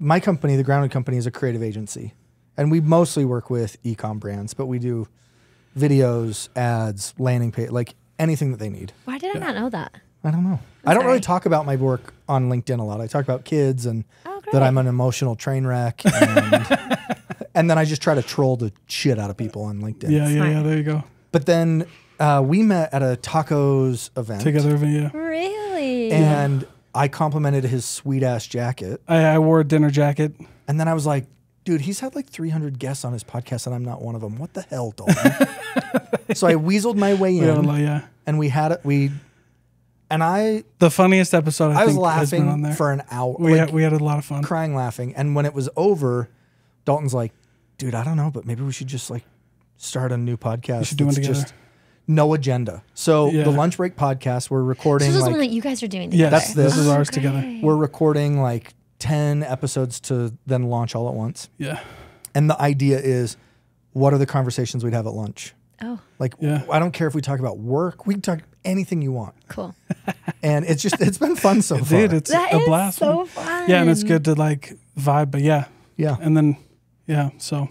my company, the Grounded Company, is a creative agency. And we mostly work with e-com brands, but we do videos, ads, landing page, like anything that they need. Why did I not know that? I don't know. I don't really talk about my work on LinkedIn a lot. I talk about kids and that I'm an emotional train wreck. And, and then I just try to troll the shit out of people on LinkedIn. Yeah. There you go. But then we met at a tacos event. Together, yeah. Really? And I complimented his sweet-ass jacket. I wore a dinner jacket. And then I was like, dude, he's had like 300 guests on his podcast and I'm not one of them. What the hell, Dalton? So I weaseled my way in. And we had it. The funniest episode I think was laughing has been on there. for an hour. We had a lot of fun. Crying, laughing. And when it was over, Dalton's like, dude, I don't know, but maybe we should just like start a new podcast. We should do it together. Just no agenda. So the Lunch Break podcast, we're recording. So this is like, one that you guys are doing together. Yeah, that's this is ours together. We're recording like 10 episodes to then launch all at once. Yeah. And the idea is, what are the conversations we'd have at lunch? Oh. Like, I don't care if we talk about work. We can talk anything you want. Cool. And it's been fun so far. Dude, it's a blast. So fun. Yeah, and it's good to like vibe, but yeah. And then, so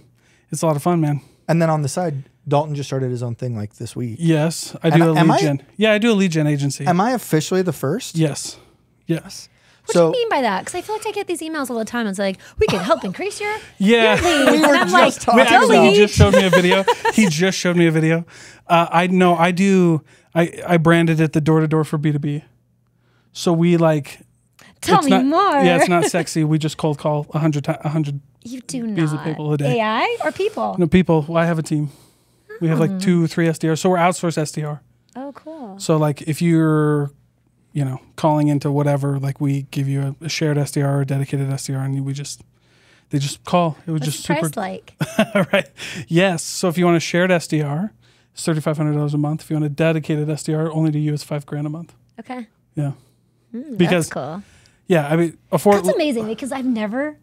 it's a lot of fun, man. And then on the side, Dalton just started his own thing like this week. Yes, I do a lead gen. Yeah, I do a lead gen agency. Am I officially the first? Yes. What do you mean by that? Because I feel like I get these emails all the time. It's like, we can help increase your We were just talking about he just showed me a video. He just showed me a video. I know I do. I branded it the door-to-door for B2B. So we like. Tell me more. Yeah, it's not sexy. We just cold call 100 You do not. people a day. AI or people? No, people. Well, I have a team. We have like 2 or 3 SDRs. So we're outsourced SDR. Oh, cool. So like if you're, calling into whatever, like we give you a shared SDR or a dedicated SDR, and they just call. It was just super. What's the price like? Right. Yes. So if you want a shared SDR, it's $3,500 a month. If you want a dedicated SDR, only to you, it's $5,000 a month. Okay. Yeah. That's cool. Yeah, I mean, that's amazing because I've never,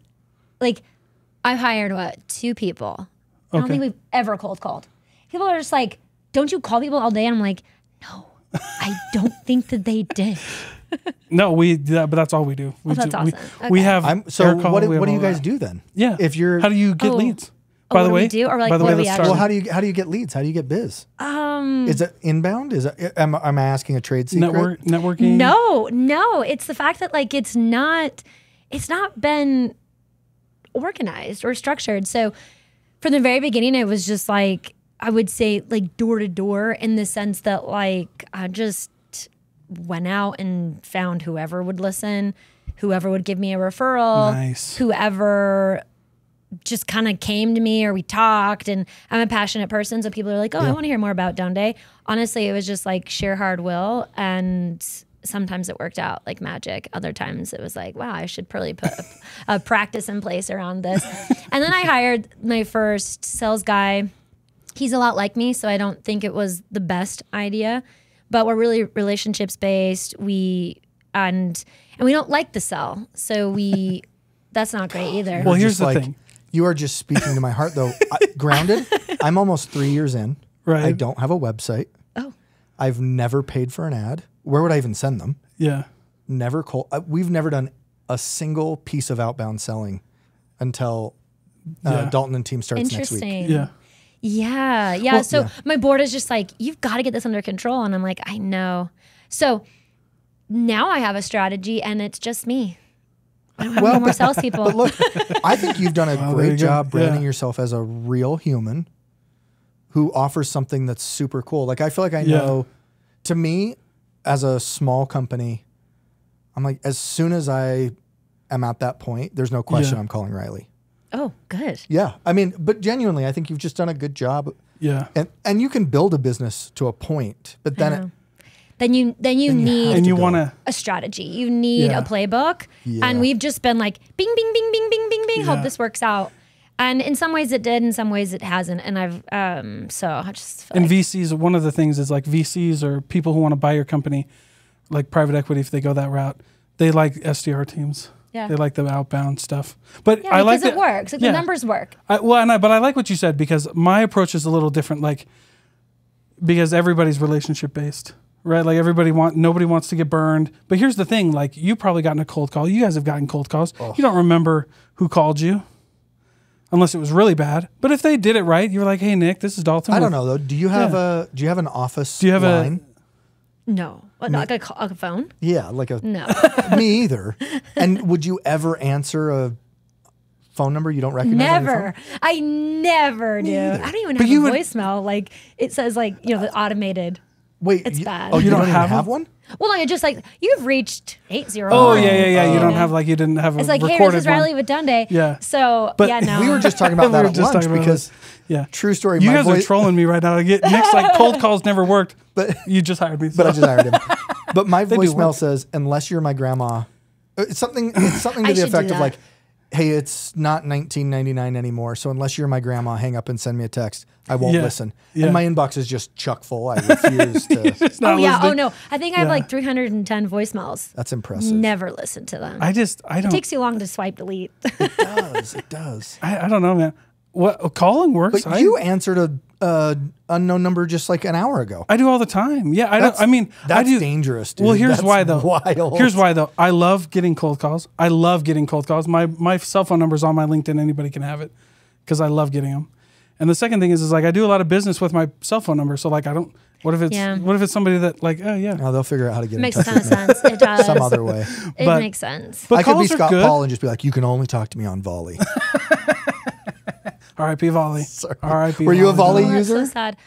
I've hired 2 people. I don't think we've ever cold called. People are just like, don't you call people all day? And I'm like, no, I don't think that they did. No, but that's all we do. That's awesome. We have. What do you guys do then? Yeah. If you're, how do you get leads? By the way, we do? Or like, by the way, let's start. Well, how do you get leads? How do you get biz? Is it inbound? Am I asking a trade secret? Networking? No. It's the fact that it's not been organized or structured. So from the very beginning, it was just I would say door to door in the sense that I just went out and found whoever would listen, whoever would give me a referral, whoever just kind of came to me or we talked. And I'm a passionate person, so people are like, I want to hear more about Donde. Honestly, it was just sheer hard will, and sometimes it worked out like magic. Other times it was like, wow, I should probably put a practice in place around this. And then I hired my first sales guy. He's a lot like me, so I don't think it was the best idea, but we're really relationships based. And we don't like the sell, so that's not great either. Well, here's the thing. You are just speaking to my heart, though. Grounded, I'm almost 3 years in. Right. I don't have a website. Oh. I've never paid for an ad. Where would I even send them? Yeah. Never cold. We've never done a single piece of outbound selling until Dalton and team starts next week. Interesting. Yeah. Well, so my board is just you've got to get this under control. And I'm like, I know. So now I have a strategy and it's just me. I don't have any more salespeople. But look, I think you've done a great job branding yourself as a real human who offers something that's super cool. I feel like I know, to me, as a small company, I'm like, as soon as I am at that point, there's no question I'm calling Rilee. Oh, good. Yeah. I mean, but genuinely, I think you've just done a good job. Yeah. And you can build a business to a point, but then you need a strategy. You need a playbook. Yeah. And we've just been bing, bing, bing, bing, bing, bing, bing. Hope this works out. And in some ways it did, in some ways it hasn't. And so I just feel VCs, one of the things is VCs or people who want to buy your company, like private equity, if they go that route, they like SDR teams. Yeah. They like the outbound stuff. But I like because it works. The numbers work. But I like what you said because my approach is a little different, because everybody's relationship based. right? Like nobody wants to get burned. But here's the thing, like you probably gotten a cold call. You guys have gotten cold calls. Oh. You don't remember who called you unless it was really bad. But if they did it right, you were like, hey, Nick, this is Dalton. I don't know though. Do you have an office line? No. What, like a phone? Yeah, like a... No. Me either. And would you ever answer a phone number you don't recognize? Never. I never do. I don't even have a voicemail. Like, it says, like, the automated. Wait. It's bad. Oh, you don't have one? Well, no, just like, you've reached 801. Oh, yeah. You don't have, like, you didn't have a recorded one. It's like, hey, this is Rilee with Dundee. Yeah. So, but no. We were just talking about that at lunch because... Yeah. True story. You guys are trolling me right now. Nick's like, cold calls never worked, but you just hired me. So. But I just hired him. But my voicemail says, unless you're my grandma, it's something to the effect of like, hey, it's not $19.99 anymore. So unless you're my grandma, hang up and send me a text. I won't listen. Yeah. And my inbox is just chock full. I refuse to. Oh no. I think I have like 310 voicemails. That's impressive. Never listen to them. I don't. It takes too long to swipe delete. It does. I don't know, man. What calling works? But you answered a unknown number just like an hour ago. I do all the time. Yeah, that's dangerous, dude. Well, here's why though. Wild. Here's why though. I love getting cold calls. My cell phone number is on my LinkedIn. Anybody can have it because I love getting them. And the second thing is like I do a lot of business with my cell phone number. So like I don't. What if it's somebody that like No, they'll figure out how to get makes in touch a ton of sense. It does. Some other way. It makes sense. But I could be Scott Paul and just be like, you can only talk to me on Volley. R.I.P. Volley. R.I.P. Were you a Volley user? That's so sad.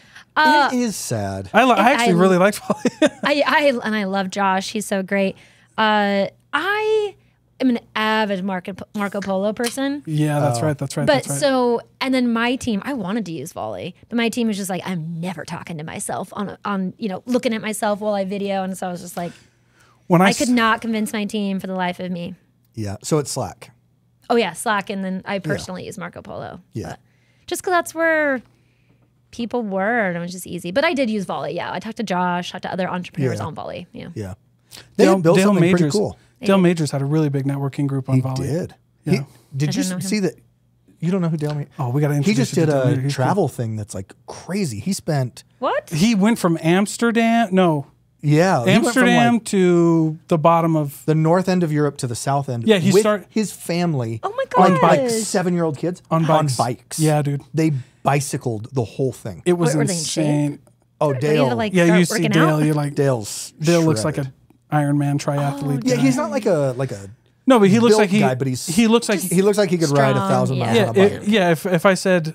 It is sad. I actually really like Volley. I love Josh. He's so great. I am an avid Marco Polo person. Yeah, that's right. But and then my team, I wanted to use Volley, but my team was just like, I'm never talking to myself on looking at myself while I video, and so I was just like, I could not convince my team for the life of me. Yeah. So it's Slack. Oh yeah, Slack, and then I personally use Marco Polo. Yeah. But just because that's where people were, and it was just easy. But I did use Volley. Yeah, I talked to Josh, talked to other entrepreneurs on Volley. Yeah. Yeah. They built something pretty cool. Dale Majors had a really big networking group on Volley. He did. Yeah. Did you see that? You don't know who Dale Majors? Oh, we got to introduce. He just did a travel thing that's like crazy. He spent what? He went from Amsterdam. No. Yeah, Amsterdam to the bottom of the north end of Europe to the south end. Yeah, he started his family. Oh my god! On bikes, 7-year-old kids on bikes. Yeah, dude. They bicycled the whole thing. It was insane. Oh, Dale. You see Dale. You're like Dale looks like an Iron Man triathlete. Yeah, he's not like a. No, but he looks like guy, but he looks like he could ride 1,000 miles on a bike. If I said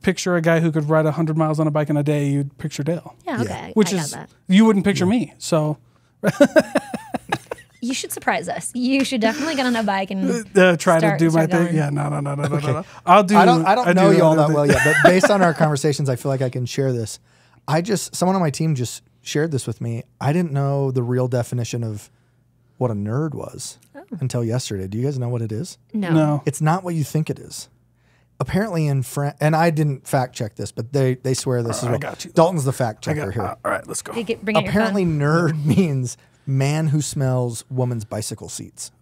picture a guy who could ride 100 miles on a bike in a day, you'd picture Dale. Yeah, okay. Which is you wouldn't picture me. So you should surprise us. You should definitely get on a bike and try to do my thing. Yeah, no. I'll do. I don't know you all that well yet, but based on our conversations, I feel like I can share this. Someone on my team just shared this with me. I didn't know the real definition of what a nerd was until yesterday. Do you guys know what it is? No. It's not what you think it is. Apparently in France, and I didn't fact check this, but they swear this as well. I got you. Dalton's the fact checker here. All right, let's go. Apparently nerd means man who smells woman's bicycle seats.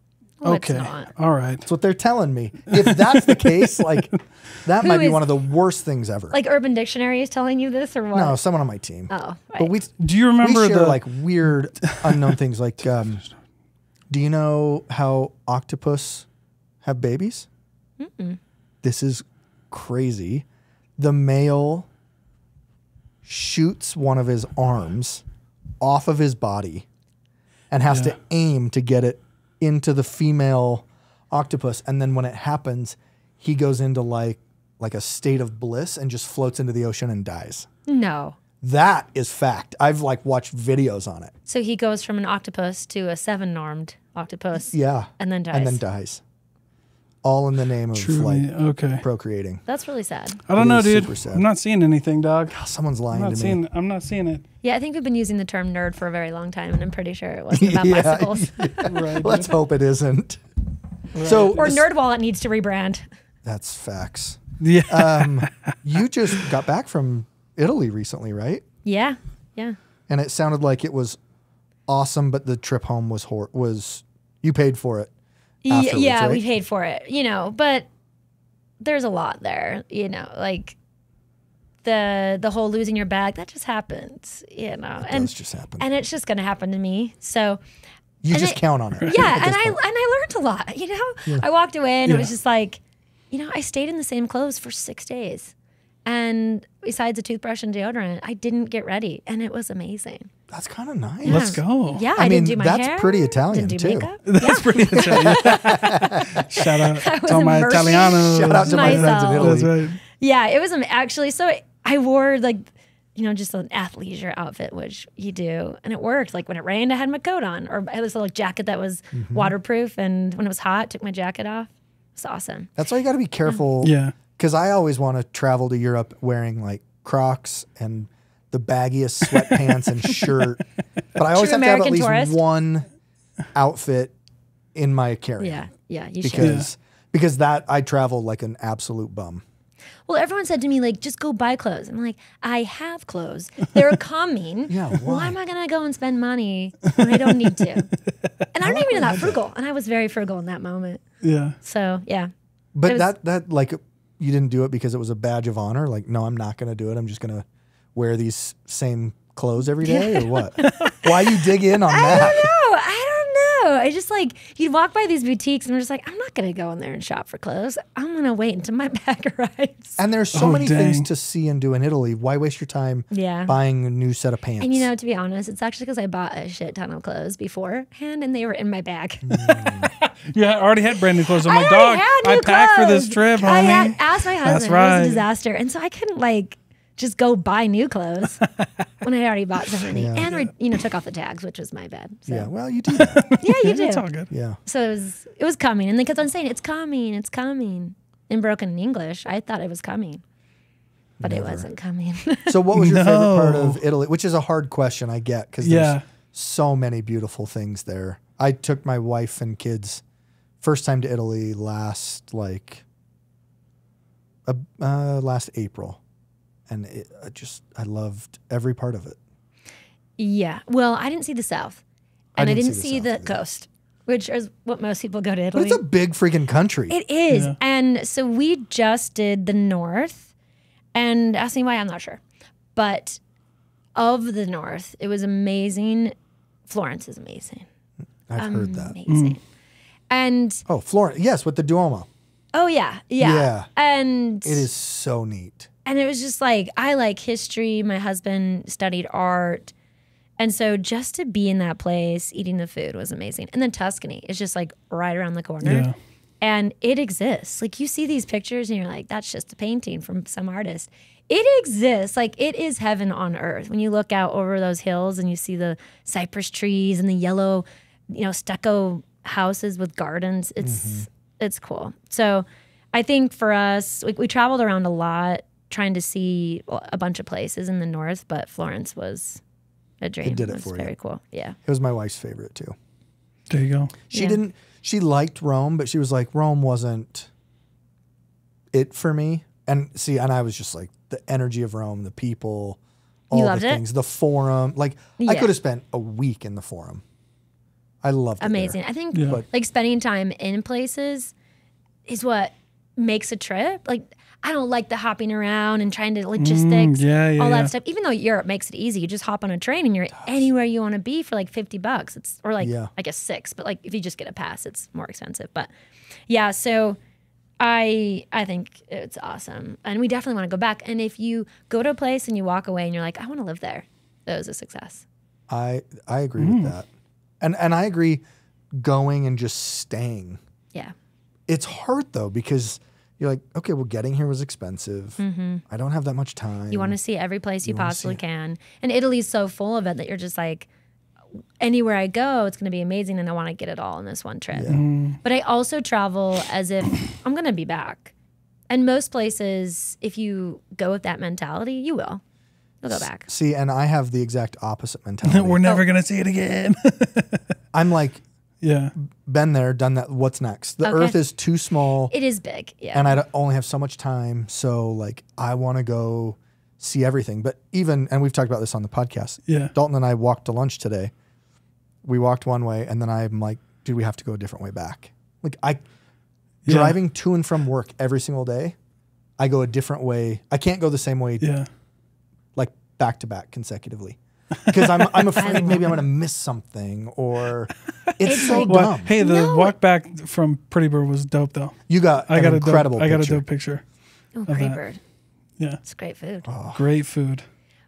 Well, okay. All right. That's what they're telling me. If that's the case, like that might be one of the worst things ever. Like Urban Dictionary is telling you this or what? No, someone on my team. Oh, right. But do you remember we share like weird unknown things like do you know how octopus have babies? Mm-mm. This is crazy. The male shoots one of his arms off of his body and has to aim to get it into the female octopus. And then when it happens, he goes into like a state of bliss and just floats into the ocean and dies. No. That is fact. I've watched videos on it. So he goes from an octopus to a 7-armed octopus. Yeah. And then dies. All in the name of procreating. That's really sad. I don't know, dude. I'm not seeing anything, dog. Someone's lying to me. I'm not seeing it. Yeah, I think we've been using the term nerd for a very long time, and I'm pretty sure it wasn't about bicycles. Right, let's hope it isn't. Right. Or NerdWallet needs to rebrand. That's facts. Yeah. You just got back from Italy recently, right? Yeah. And it sounded like it was awesome, but the trip home was you paid for it. Yeah, right? we paid for it, but there's a lot there, like the whole losing your bag, that just happens, It does just happen. And it's just going to happen to me. So you just count on it. Yeah, and I learned a lot, you know? Yeah. I walked away and it was just like, you know, I stayed in the same clothes for 6 days. And besides a toothbrush and deodorant, I didn't get ready. And it was amazing. That's kind of nice. Yeah. Let's go. Yeah, I didn't do my hair. That's pretty Italian, didn't do too. makeup. That's pretty Italian. Shout out to all my Italianos. Shout out to my friends in Italy. That's right. Yeah, it was actually, so I wore like, you know, just an athleisure outfit, which you do. And it worked. Like when it rained, I had my coat on. Or I had this little jacket that was waterproof. And when it was hot, took my jacket off. It's awesome. That's why you got to be careful. Yeah. Because I always want to travel to Europe wearing like Crocs and the baggiest sweatpants and shirt. But I always have to have at least one outfit in my carry-on. Yeah, you should. Because that I travel like an absolute bum. Well, everyone said to me, like, just go buy clothes. I'm like, I have clothes. They're coming. Why am I going to go and spend money when I don't need to? And I'm not even that frugal. And I was very frugal in that moment. Yeah. So, yeah. But that like, you didn't do it because it was a badge of honor? Like, no, I'm not going to do it. I'm just going to wear these same clothes every day or what? Why you dig in on that? I don't know. I just like, you'd walk by these boutiques and I'm just like, I'm not going to go in there and shop for clothes. I'm going to wait until my bag arrives. And there's so many things to see and do in Italy. Why waste your time buying a new set of pants? And you know, to be honest, it's actually because I bought a shit ton of clothes beforehand and they were in my bag. Yeah, I already had brand new clothes. I'm like, dog, I packed for this trip, homie. I had asked my husband. That's right. It was a disaster. And so I couldn't like just go buy new clothes when I already bought so many. And you know, took off the tags, which was my bad. So. Yeah, well, you do that. Yeah, you do. It's all good. Yeah. So it was coming. And they kept on saying, it's coming, it's coming. In broken English, I thought it was coming. But it wasn't coming. So what was your favorite part of Italy? Which is a hard question, I get, because there's so many beautiful things there. I took my wife and kids first time to Italy last April. And I loved every part of it. Yeah. Well, I didn't see the South. And I didn't see the coast, which is what most people go to Italy. But it's a big freaking country. It is. Yeah. And so we just did the North. And ask me why, I'm not sure. But of the North, it was amazing. Florence is amazing. I've heard that. Amazing. And Florence. Yes, with the Duomo. Oh, yeah. Yeah. And it is so neat. And it was just like, I like history. My husband studied art. And so just to be in that place, eating the food was amazing. And then Tuscany is just like right around the corner. Yeah. And it exists. Like you see these pictures and you're like, that's just a painting from some artist. It exists. Like it is heaven on earth. When you look out over those hills and you see the cypress trees and the yellow, you know, stucco houses with gardens, it's cool. So I think for us, we traveled around a lot, trying to see a bunch of places in the North, but Florence was a dream. It did it was for very you. Cool. Yeah. It was my wife's favorite too. There you go. She liked Rome, but she was like, Rome wasn't it for me. And I was just like, the energy of Rome, the people, all the things, the forum. Like I could have spent a week in the forum. I loved it. Amazing. There. I think like spending time in places is what makes a trip. Like I don't like the hopping around and trying to logistics, all that stuff. Even though Europe makes it easy, you just hop on a train and you're anywhere you want to be for like $50. It's or like I guess $6, but like if you just get a pass, it's more expensive. But yeah, so I think it's awesome, and we definitely want to go back. And if you go to a place and you walk away and you're like, I want to live there, that was a success. I agree with that, and I agree going and just staying. Yeah, it's hard though because you're like, okay, well, getting here was expensive. I don't have that much time. You want to see every place you possibly can, and Italy's so full of it that you're just like, anywhere I go, it's going to be amazing, and I want to get it all in this one trip. Yeah. But I also travel as if I'm going to be back. And most places, if you go with that mentality, you will. You'll go back. See, and I have the exact opposite mentality. We're never going to see it again. I'm like, been there, done that. What's next? The earth is too small. It is big, and I only have so much time. So, like, I want to go see everything. But and we've talked about this on the podcast. Yeah. Dalton and I walked to lunch today. We walked one way, and then I'm like, dude, we have to go a different way back. Like, driving to and from work every single day, I go a different way. I can't go the same way back to back consecutively. Because I'm afraid maybe I'm going to miss something, or it's so like- dumb. Hey, the walk back from Pretty Bird was dope though. You got an incredible I got a picture. dope picture. Oh, great bird. Yeah. It's great food. Oh. Great food.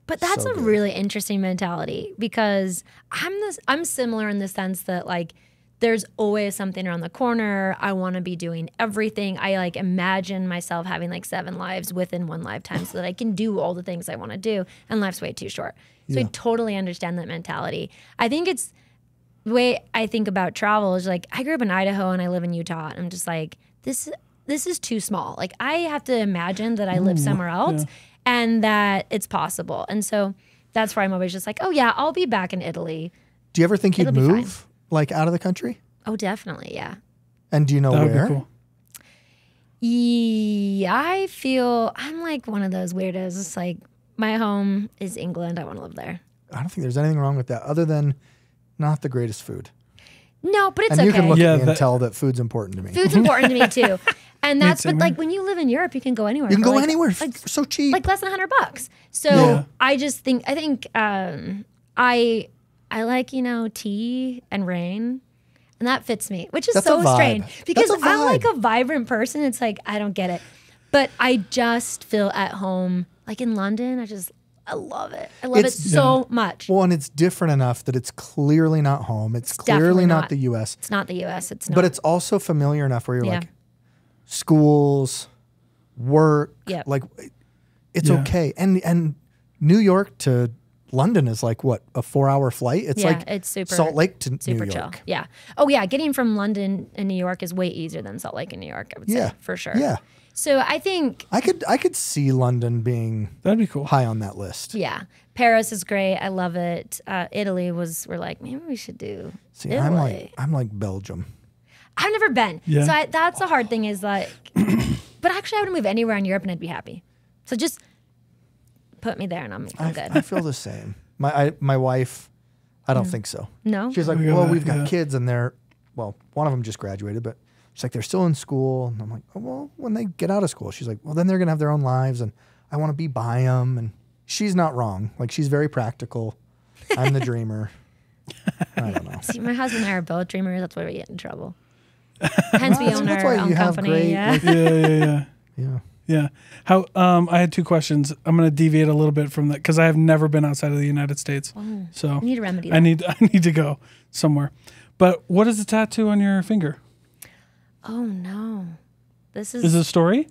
But that's So a good. really interesting mentality, because I'm similar in the sense that like there's always something around the corner. I want to be doing everything. I like imagine myself having like 7 lives within one lifetime so that I can do all the things I want to do, and life's way too short. So I totally understand that mentality. I think it's the way I think about travel is like I grew up in Idaho and I live in Utah, and I'm just like this is too small. Like I have to imagine that I live somewhere else and that it's possible. And so that's why I'm always just like, oh yeah, I'll be back in Italy. Do you ever think you'd It'll be move like out of the country? Oh, definitely, yeah. And do you know That would where? be cool. Yeah, I feel I'm like one of those weirdos. It's like my home is England. I want to live there. I don't think there's anything wrong with that, other than not the greatest food. No, but it's And okay. you can look Yeah, at me and that- tell that food's important to me. Food's important to me too. And that's too, but man. like when you live in Europe, you can go anywhere. You can for, go like- anywhere, like so cheap. like less than $100. So Yeah. I think I like, tea and rain. And that fits me, which is That's so a vibe. strange because That's a I'm like vibe. a vibrant person. It's like, I don't get it. But I just feel at home. Like in London, I love it. I love it It's- so much. Well, and it's different enough that it's clearly not home. It's clearly definitely not not. the U.S. It's not the US. It's not. But it's also familiar enough where you're Yeah. like, schools, work, Yep. like it's Yeah. okay. And New York to London is like what, a 4-hour flight? It's Yeah, like it's super- Salt Lake to super New chill. York. Yeah. Oh yeah. Getting from London and New York is way easier than Salt Lake and New York, I would Yeah. say, for sure. Yeah. So I think, I could see London being That'd be cool. high on that list. yeah, Paris is great. I love it. Italy we're like, maybe we should do See, Italy. I'm like Belgium. I've never been. Yeah. So that's the hard thing is like, but actually I would move anywhere in Europe and I'd be happy. So just put me there and I'm good. I feel the same. My wife, I don't think so. No? She's like, We got well, that, we've got yeah. kids and one of them just graduated, but she's like, they're still in school. And I'm like, oh, well, when they get out of school, she's like, well, then they're going to have their own lives and I want to be by them. And she's not wrong. Like, she's very practical. I'm the dreamer. I don't know. See, my husband and I are both dreamers. That's why we get in trouble. Hence we Well, own that's our why own you have company. great, Yeah. like- Yeah. Yeah. Yeah. How? I had 2 questions. I'm going to deviate a little bit from that because I have never been outside of the United States. So You need to remedy I that. need to go somewhere. But what is the tattoo on your finger? Oh no. This Is it a story?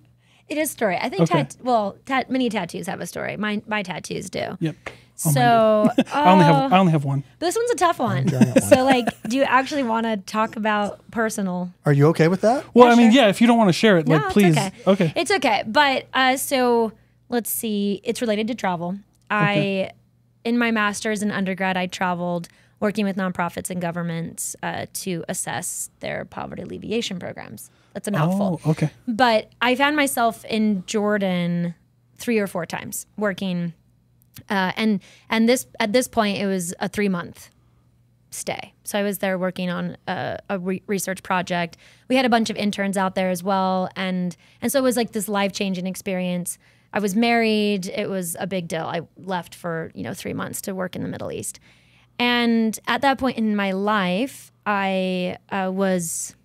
It is a story. I think Okay. many tattoos have a story. My tattoos do. Yep. So I only have one. this one's a tough one. giant one. So like, do you actually want to talk about personal? Are you okay with that? Well, Yeah, I mean, sure. yeah. If you don't want to share it, like, No, please. it's okay. It's okay. But so let's see. It's related to travel. In my master's and undergrad, I traveled working with nonprofits and governments to assess their poverty alleviation programs. That's a mouthful. Oh, okay. But I found myself in Jordan 3 or 4 times working, and this at this point it was a 3-month stay. So I was there working on a research project. We had a bunch of interns out there as well, and so it was like this life-changing experience. I was married. It was a big deal. I left for 3 months to work in the Middle East, and at that point in my life, I was,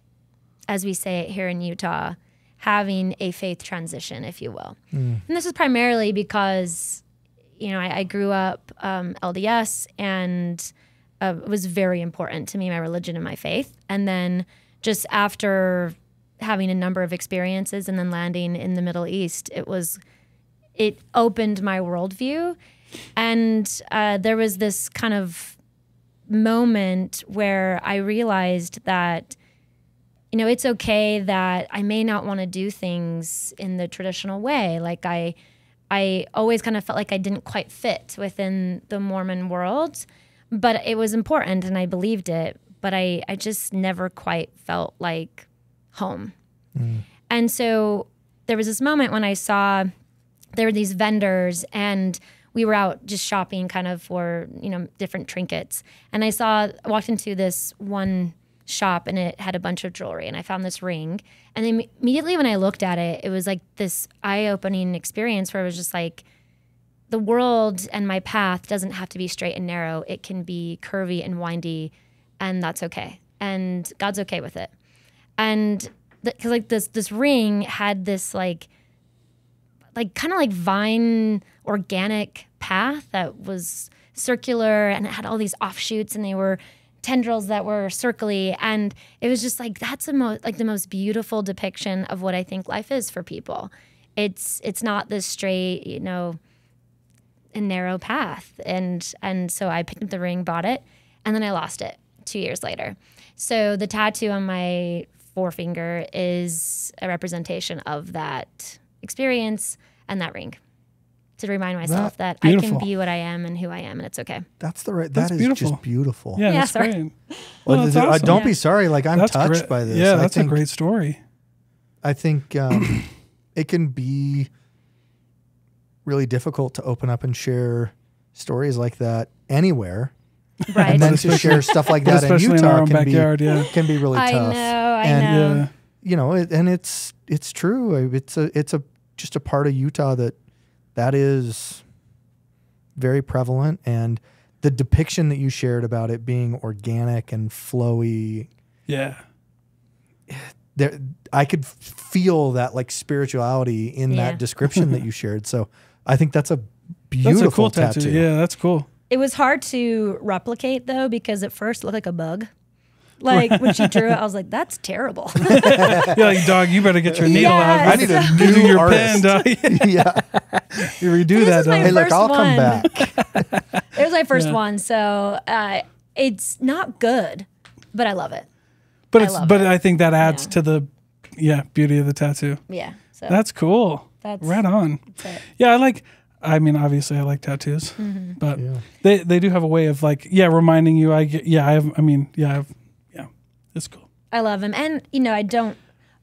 as we say it here in Utah, having a faith transition, if you will. And this is primarily because, I grew up LDS and it was very important to me, my religion and my faith. And then just after having a number of experiences and then landing in the Middle East, it opened my worldview. And there was this kind of moment where I realized that it's okay that I may not want to do things in the traditional way. Like I always kind of felt like I didn't quite fit within the Mormon world, but it was important and I believed it, but I just never quite felt like home. And so there was this moment when I saw there were these vendors and we were out just shopping kind of for, different trinkets. And I walked into this one shop and it had a bunch of jewelry and I found this ring. And then immediately when I looked at it, it was like this eye-opening experience where it was just like, the world and my path doesn't have to be straight and narrow. It can be curvy and windy, and that's okay. And God's okay with it. And because like this ring had this like kind of like vine organic path that was circular, and it had all these offshoots, and they were tendrils that were circly, and it was just like that's the most beautiful depiction of what I think life is for people. It's not this straight, you know, and narrow path. And so I picked up the ring, bought it, and then I lost it 2 years later. So the tattoo on my forefinger is a representation of that experience and that ring, to remind myself that I can be what I am and who I am, and it's okay. That is beautiful. just beautiful. Yeah, that's sorry. great. Well, that's awesome. Don't be sorry. Like I'm touched by this. Yeah, that's a great story. I think it can be really difficult to open up and share stories like that anywhere. Right. And then to share stuff like that in Utah in our own can backyard, can be really tough. I know. Yeah. You know, and it's true. It's just a part of Utah that is very prevalent, and the depiction that you shared about it being organic and flowy. Yeah. There, I could feel that like spirituality in that description that you shared. So I think that's a beautiful That's a cool tattoo. Yeah, that's cool. It was hard to replicate though, because at first it looked like a bug. Like when she drew it, I was like, "That's terrible." You're like, dog, you better get your needle out. I need a new do your artist. pen, dog. Yeah. You redo that, dog. Hey, look, I'll come back. It was my first one, so it's not good, but I love it. But I think that adds to the beauty of the tattoo. Yeah. So that's cool. That's right on. That's it. Yeah, I mean, obviously I like tattoos, but they do have a way of like, reminding you, it's cool. I love them. And,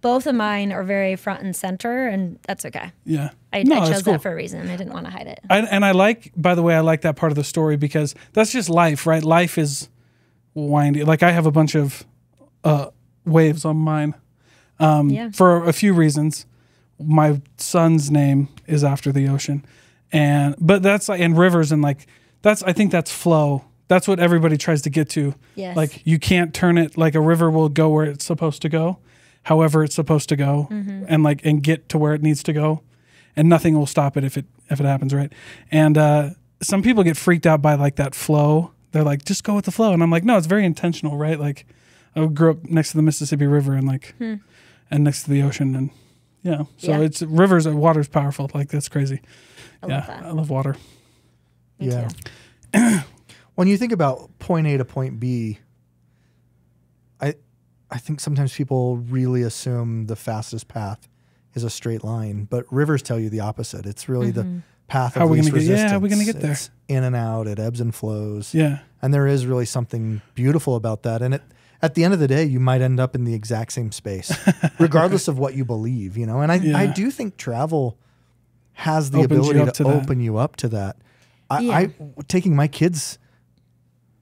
both of mine are very front and center, and that's okay. Yeah. I chose that for a reason. I didn't want to hide it. I like that part of the story, because that's just life, right? Life is windy. Like I have a bunch of waves on mine for a few reasons. My son's name is after the ocean. But that's like, and rivers, and like, I think that's flow. That's what everybody tries to get to. Yes. Like you can't turn it, like a river will go where it's supposed to go, however it's supposed to go, and get to where it needs to go, and nothing will stop it if it happens, right? And some people get freaked out by like that flow. They're like, just go with the flow. And I'm like, no, it's very intentional, right? Like I grew up next to the Mississippi River and like and next to the ocean, and it's rivers, water's powerful. Like that's crazy. I love that. I love water. Me too. When you think about point A to point B, I think sometimes people really assume the fastest path is a straight line, but rivers tell you the opposite. It's really the path of least resistance. How are we going to get there? It's in and out, it ebbs and flows. Yeah. And there is really something beautiful about that. And at the end of the day, you might end up in the exact same space, regardless of what you believe, And I do think travel has the ability to open you up to that. I taking my kids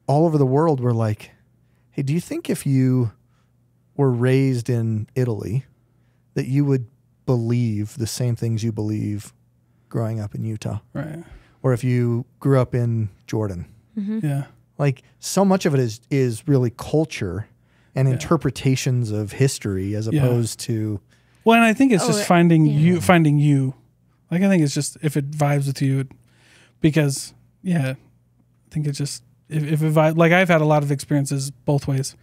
all over the world, we're like, hey, do you think if you were raised in Italy that you would believe the same things you believe growing up in Utah? Right. Or if you grew up in Jordan? Yeah. Like so much of it is really culture and interpretations of history as opposed to. Well, and I think it's just finding you. Like I think it's just if it vibes with you, because I think it's just if it vibes. Like I've had a lot of experiences both ways.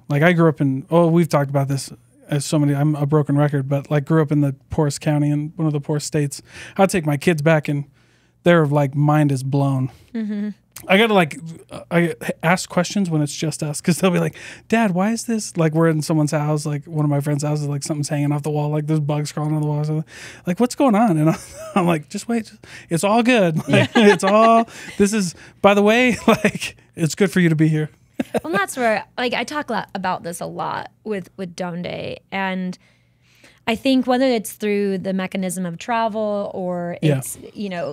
Like I grew up in. Oh, we've talked about this as so many. I'm a broken record, but like grew up in the poorest county in one of the poorest states. I'd take my kids back and their like mind is blown. I gotta I ask questions when it's just us, because they'll be like, "Dad, why is this?" Like we're in someone's house, like one of my friends' houses, like something's hanging off the wall, like there's bugs crawling on the wall. So like, what's going on? And I'm like, just wait, it's all good. Like, it's all. This is, by the way, like it's good for you to be here. Well, that's where I talk about this a lot with Donde, and I think whether it's through the mechanism of travel or it's,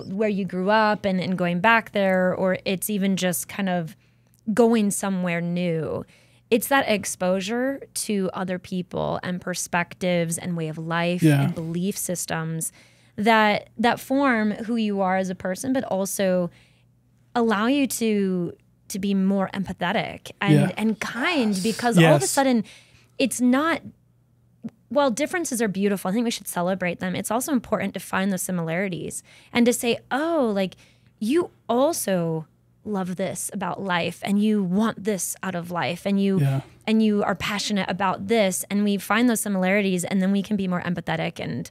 where you grew up and going back there, or it's even just kind of going somewhere new, it's that exposure to other people and perspectives and way of life and belief systems that form who you are as a person, but also allow you to be more empathetic and kind, because all of a sudden it's not, while differences are beautiful, I think we should celebrate them. It's also important to find those similarities and to say, oh, like, you also love this about life, and you want this out of life, and you are passionate about this, and we find those similarities, and then we can be more empathetic and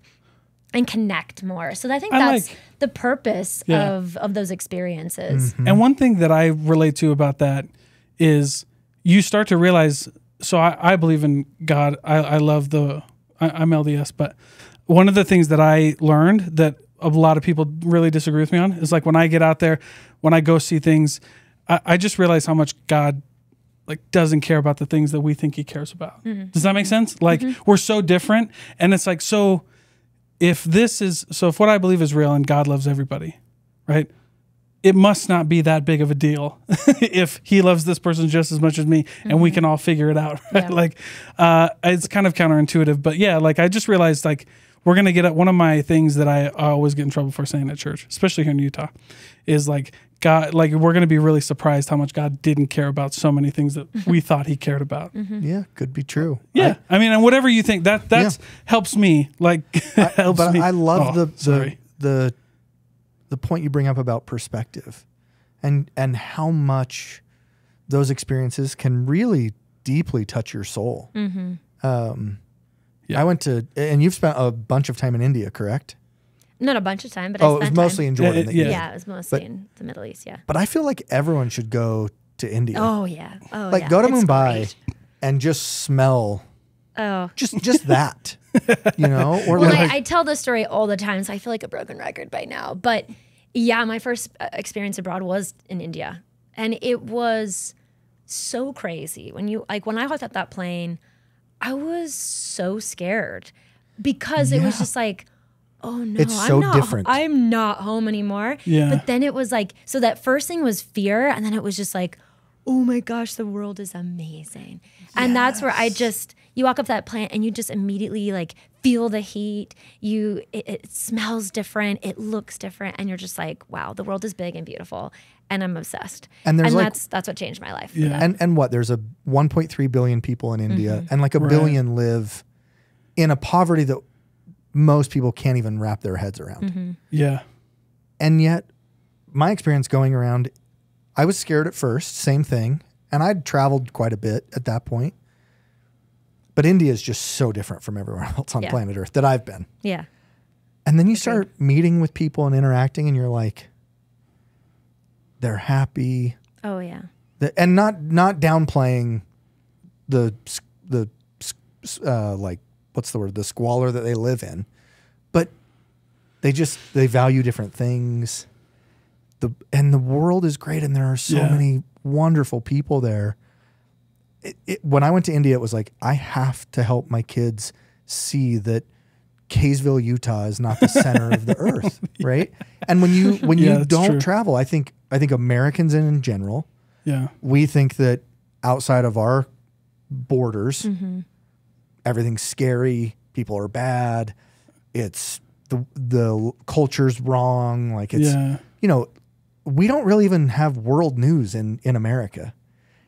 connect more. So I think that's the purpose of those experiences. And one thing that I relate to about that is you start to realize, so I believe in God. I love I'm LDS, but one of the things that I learned that a lot of people really disagree with me on is, like, when I get out there, when I go see things, I just realize how much God, like, doesn't care about the things that we think he cares about. Does that make sense? Like, we're so different. And it's like, so if what I believe is real and God loves everybody, right? It must not be that big of a deal if he loves this person just as much as me, and we can all figure it out, right? Like, it's kind of counterintuitive, but yeah, like, I just realized, like, we're going to get at one of my things that I always get in trouble for saying at church, especially here in Utah, is like, God, like, we're going to be really surprised how much God didn't care about so many things that we thought he cared about. Yeah, could be true. Yeah. I mean, and whatever you think, that helps me, like, helps me. I love the point you bring up about perspective and how much those experiences can really deeply touch your soul. I went to, and you've spent a bunch of time in India, correct? Not a bunch of time, but I spent it was mostly in Jordan. Yeah, it was mostly in the Middle East, But I feel like everyone should go to India. Oh, yeah. Oh, like, go to Mumbai and just smell. Oh. Just that, you know? Or well, I tell this story all the time, so I feel like a broken record by now. But yeah, my first experience abroad was in India. And it was so crazy. When I hopped up that plane, I was so scared because it was just like, oh no, it's so different. I'm not home anymore. Yeah. But then it was like, so that first thing was fear, and then it was just like, oh my gosh, the world is amazing. And that's where you walk up that plant and you just immediately, like, feel the heat. It smells different, it looks different, and you're just like, wow, the world is big and beautiful, and I'm obsessed. And that's what changed my life. Yeah. And there's a 1.3 billion people in India, and like a billion live in a poverty that most people can't even wrap their heads around. Yeah. And yet, my experience going around, I was scared at first, same thing. And I'd traveled quite a bit at that point. But India is just so different from everywhere else on planet Earth that I've been. Yeah. And then you start meeting with people and interacting, and you're like, they're happy. Oh, yeah. And not downplaying the like, what's the word? The squalor that they live in. But they value different things. And the world is great, and there are so many wonderful people there. When I went to India, it was like, I have to help my kids see that Kaysville, Utah is not the center of the earth, right? And when you don't travel, I think Americans in general, we think that outside of our borders, everything's scary, people are bad, it's the culture's wrong, like it's we don't really even have world news in America.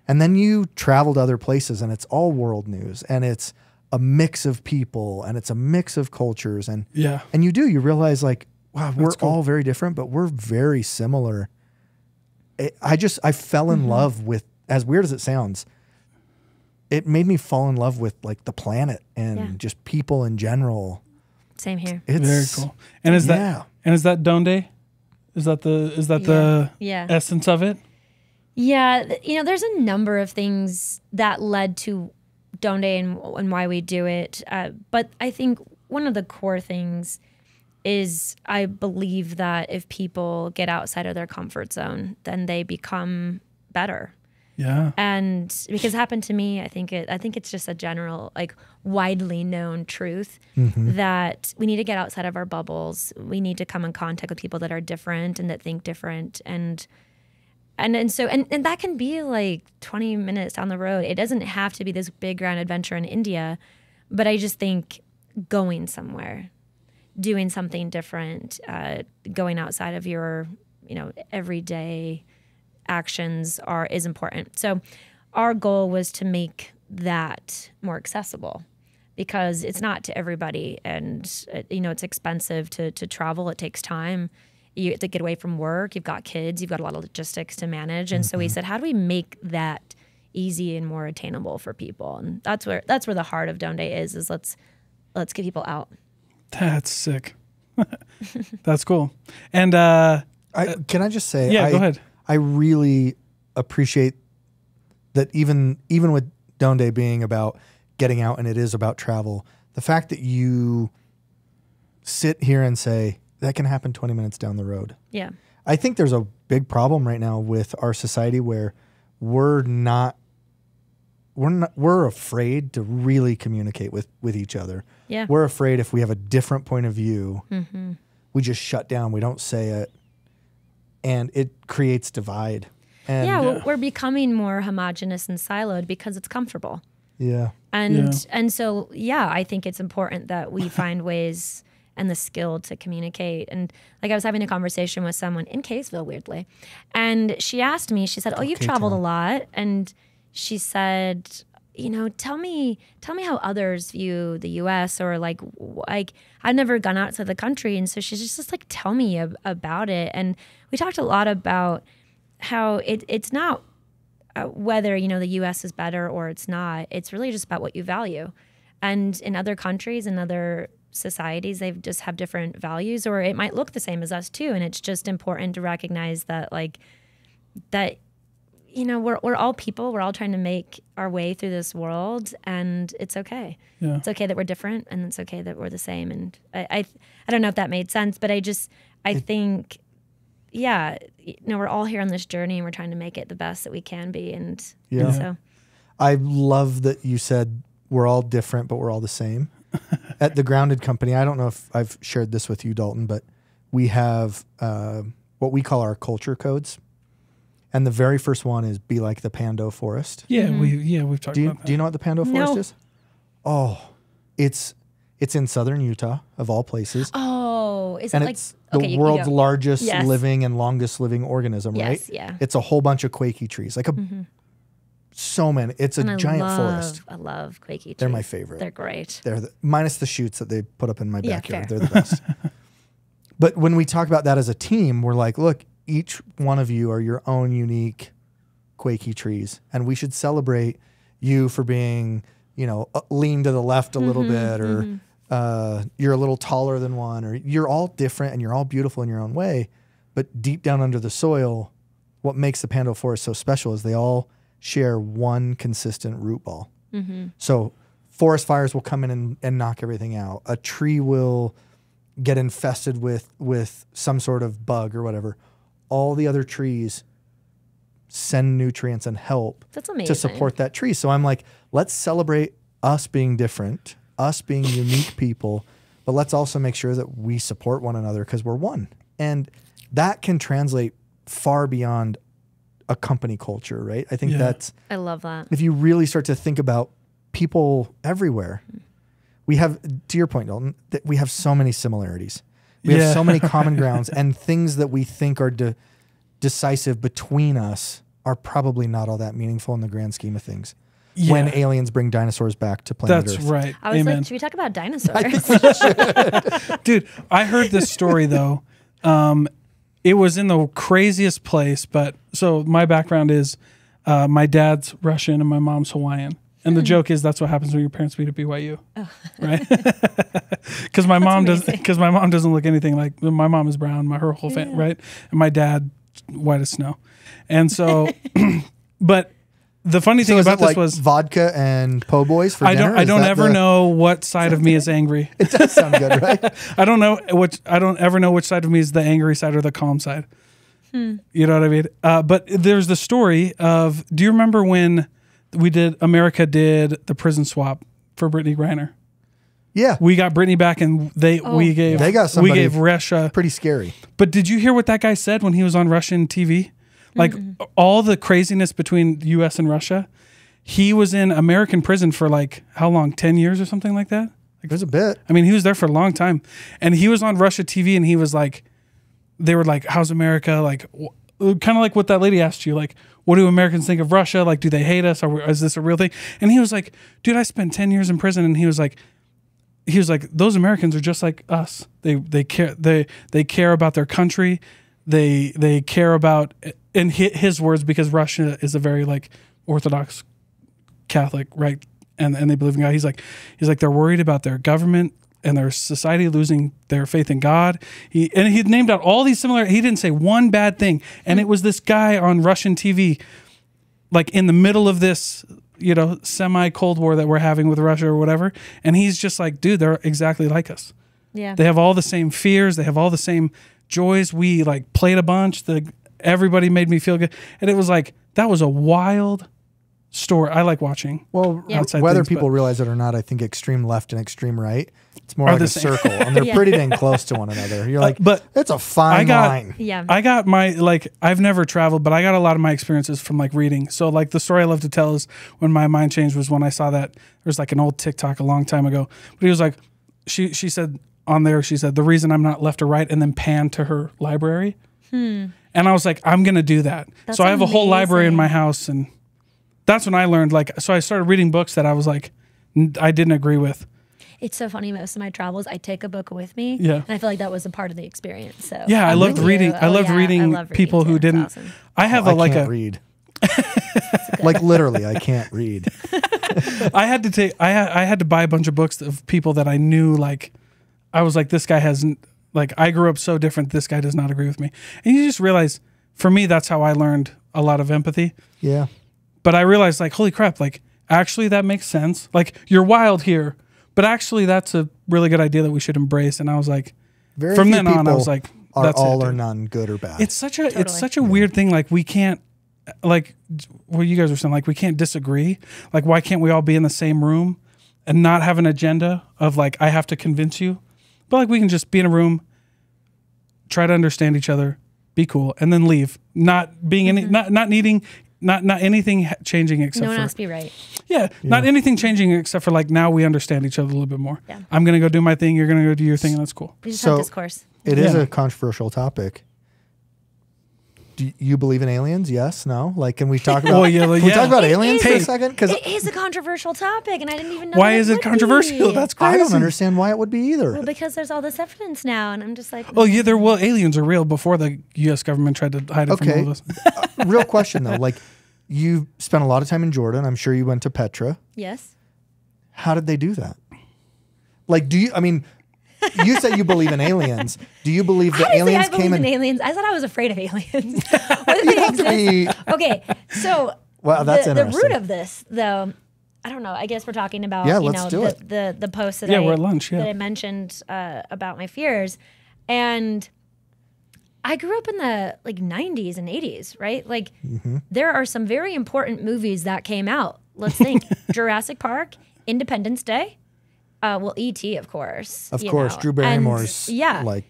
And then you travel to other places and it's all world news, and it's a mix of people, and it's a mix of cultures, and you realize, like, wow, we're all very different, but we're very similar. I fell in love with, as weird as it sounds, it made me fall in love with, like, the planet and just people in general. Same here. It's very cool. And is that Donde? Is that the essence of it? Yeah, there's a number of things that led to Donde and why we do it. But I think one of the core things is I believe that if people get outside of their comfort zone, then they become better. Yeah. And because it happened to me, I think it's just a general, like, widely known truth that we need to get outside of our bubbles. We need to come in contact with people that are different and that think different, and so that can be like 20 minutes down the road. It doesn't have to be this big grand adventure in India, but I just think going somewhere, doing something different, going outside of your, everyday actions is important. So our goal was to make that more accessible, because it's not to everybody, and it's expensive to travel. It takes time. You have to get away from work. You've got kids. You've got a lot of logistics to manage. And so we said, how do we make that easy and more attainable for people? And that's where the heart of Down Day is let's get people out. That's sick. That's cool. And can I just say, go ahead. I really appreciate that even with Down Day being about getting out, and it is about travel, the fact that you sit here and say that can happen 20 minutes down the road. Yeah. I think there's a big problem right now with our society where we're afraid to really communicate with each other. Yeah. We're afraid if we have a different point of view, we just shut down. We don't say it, and it creates divide. And we're becoming more homogenous and siloed because it's comfortable. Yeah. And so, I think it's important that we find ways and the skill to communicate. And like, I was having a conversation with someone in Caseville, weirdly, and she asked me, she said, "Oh, you've traveled a lot." And she said, tell me how others view the U.S. or like I've never gone outside the country. And so she's just like, tell me about it. And we talked a lot about how it's not whether, the U.S. is better or it's not. It's really just about what you value. And in other countries and other societies, they just have different values, or it might look the same as us too. And it's just important to recognize that we're all people. We're all trying to make our way through this world, and it's okay. Yeah. It's okay that we're different, and it's okay that we're the same. And I don't know if that made sense, but I think we're all here on this journey, and we're trying to make it the best that we can be. And so I love that you said we're all different, but we're all the same. At the Grounded Company, I don't know if I've shared this with you, Dalton, but we have what we call our culture codes. And the very first one is be like the Pando Forest. Yeah, we've talked about that. Do you know what the Pando Forest is? Oh, it's in southern Utah, of all places. Oh, is and it like it's the world's largest living and longest living organism, right? Yes, yeah. It's a whole bunch of quakey trees, like so many. It's a giant forest. I love quakey trees. They're my favorite. They're great. They're minus the shoots that they put up in my backyard. Fair. They're the best. But when we talk about that as a team, we're like, look, each one of you are your own unique quakey trees, and we should celebrate you for being, lean to the left a little bit, or you're a little taller than one, or you're all different and you're all beautiful in your own way. But deep down under the soil, what makes the Pando Forest so special is they all share one consistent root ball. So forest fires will come in and knock everything out. A tree will get infested with some sort of bug or whatever. All the other trees send nutrients and help to support that tree. So I'm like, let's celebrate us being different, us being unique people, but let's also make sure that we support one another because we're one. And that can translate far beyond a company culture, right? I think I love that. If you really start to think about people everywhere, we have, to your point, Dalton, that we have so many similarities. We have so many common grounds, and things that we think are decisive between us are probably not all that meaningful in the grand scheme of things. Yeah. When aliens bring dinosaurs back to planet Earth. That's right. I was like, should we talk about dinosaurs? Dude, I heard this story though. It was in the craziest place, but so my background is my dad's Russian and my mom's Hawaiian. And the joke is that's what happens when your parents meet at BYU, right? Because my mom doesn't look anything like, my mom is brown, her whole family, right? And my dad, white as snow. And so, but the funny thing about this was vodka and po' boys for dinner. I don't ever know what side of me is angry. It does sound good, right? I don't ever know which side of me is the angry side or the calm side. You know what I mean? But there's the story of, do you remember when America did the prison swap for Brittany Griner? Yeah. We got Brittany back, and we gave Russia. Pretty scary. But did you hear what that guy said when he was on Russian TV? Like all the craziness between the U.S. and Russia. He was in American prison for like how long? 10 years or something like that? Like, there's a bit. I mean, he was there for a long time, and he was on Russia TV, and he was like, they were like, how's America? Like, kind of like what that lady asked you, like, what do Americans think of Russia? Like, do they hate us? Is this a real thing? And he was like, dude, I spent 10 years in prison. And he was like, those Americans are just like us. They care about their country. They care about, in his words, because Russia is a very like Orthodox Catholic, right? And they believe in God. He's like, they're worried about their government and their society losing their faith in God. He named out all these similar, he didn't say one bad thing. And it was this guy on Russian TV, like in the middle of this, you know, semi-Cold War that we're having with Russia or whatever. And he's just like, dude, they're exactly like us. Yeah. They have all the same fears. They have all the same joys. We like played a bunch. Everybody made me feel good. And it was like, that was a wild story. I like watching. Well, outside whether things, people realize it or not, I think extreme left and extreme right, it's more like a circle, and they're pretty dang close to one another. You're like, but it's a fine line. Yeah. I got my, like, I've never traveled, but I got a lot of my experiences from like reading. So like the story I love to tell is when my mind changed was when I saw that there's like an old TikTok a long time ago, but he was like, she said on there, she said, the reason I'm not left or right, and then panned to her library. And I was like, I'm going to do that. That's so I have a whole library in amazing. my house, and that's when I learned, like, so I started reading books that I was like, I didn't agree with. It's so funny. Most of my travels, I take a book with me. Yeah. And I feel like that was a part of the experience. So Yeah, I loved reading. I loved reading I love people who too. didn't. It's awesome. I have I a like can't a read. Like literally, I can't read. I had to take. I had to buy a bunch of books of people that I knew. Like, I was like, this guy hasn't. Like, I grew up so different. This guy does not agree with me. And you just realize, for me, that's how I learned a lot of empathy. Yeah. But I realized, like, holy crap! Like, actually, that makes sense. Like, you're wild here, but actually, that's a really good idea that we should embrace. And I was like, Very from few then on, I was people like, are that's all it, or dude. none, good or bad. It's such a it's Totally. such a weird thing. Like, we can't, like what you guys were saying, like, we can't disagree. Like, why can't we all be in the same room and not have an agenda of like, I have to convince you, but like, we can just be in a room, try to understand each other, be cool, and then leave. Not being any, not needing, not anything changing except No one for has to be right. yeah, not anything changing except for like, now we understand each other a little bit more. Yeah. I'm gonna go do my thing. You're gonna go do your thing, and that's cool. We just So- have discourse. It is Yeah. a controversial topic. Do you believe in aliens? Yes, no. Like, can we talk about? Well, yeah, can we talk about It aliens is- for a second? Because It is a controversial topic, and I didn't even know. Why that is it would controversial? be. That's crazy. I don't understand why it would be either. Well, because there's all this evidence now, and I'm just like, Oh yeah, aliens are real before the U.S. government tried to hide it from Okay. all of us. Real question though, like, you spent a lot of time in Jordan. I'm sure you went to Petra. yes. How did they do that? Like, do you? I mean, you say you believe in aliens. Do you believe the I didn't say aliens I believe came in in? aliens. I said I was afraid of aliens. Whether You they have to be- exist. Okay, so Wow, that's the interesting. root of this, though, I don't know. I guess we're talking about Yeah, let's do it. the post that Yeah, we're at lunch, yeah. that I mentioned about my fears, and I grew up in the like 90s and 80s, right? Like Mm-hmm. there are some very important movies that came out. Let's think: Jurassic Park, Independence Day. Well, E.T. of course. Of you course, know. Drew And, Barrymore's yeah. like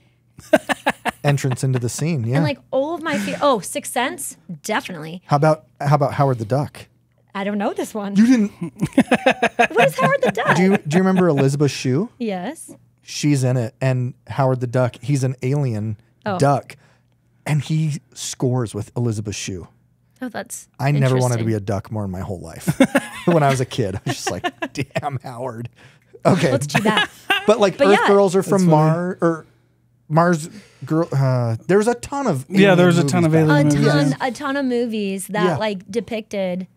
entrance into the scene. Yeah. And like all of my fear. Oh, Sixth Sense, definitely. how about Howard the Duck? I don't know this one. You didn't? What is Howard the Duck? Do you remember Elizabeth Shue? Yes. She's in it, and Howard the Duck. He's an alien Oh. duck, and he scores with Elizabeth Shue. Oh, that's. I never wanted to interesting. be a duck more in my whole life. When I was a kid, I was just like, "Damn, Howard." Okay, Let's do that. but like But Earth yeah. Girls are from That's funny. Mars or Mars Girl. There's a ton of Yeah, there's a movies ton of back alien then. movies. A ton of movies that Yeah. like depicted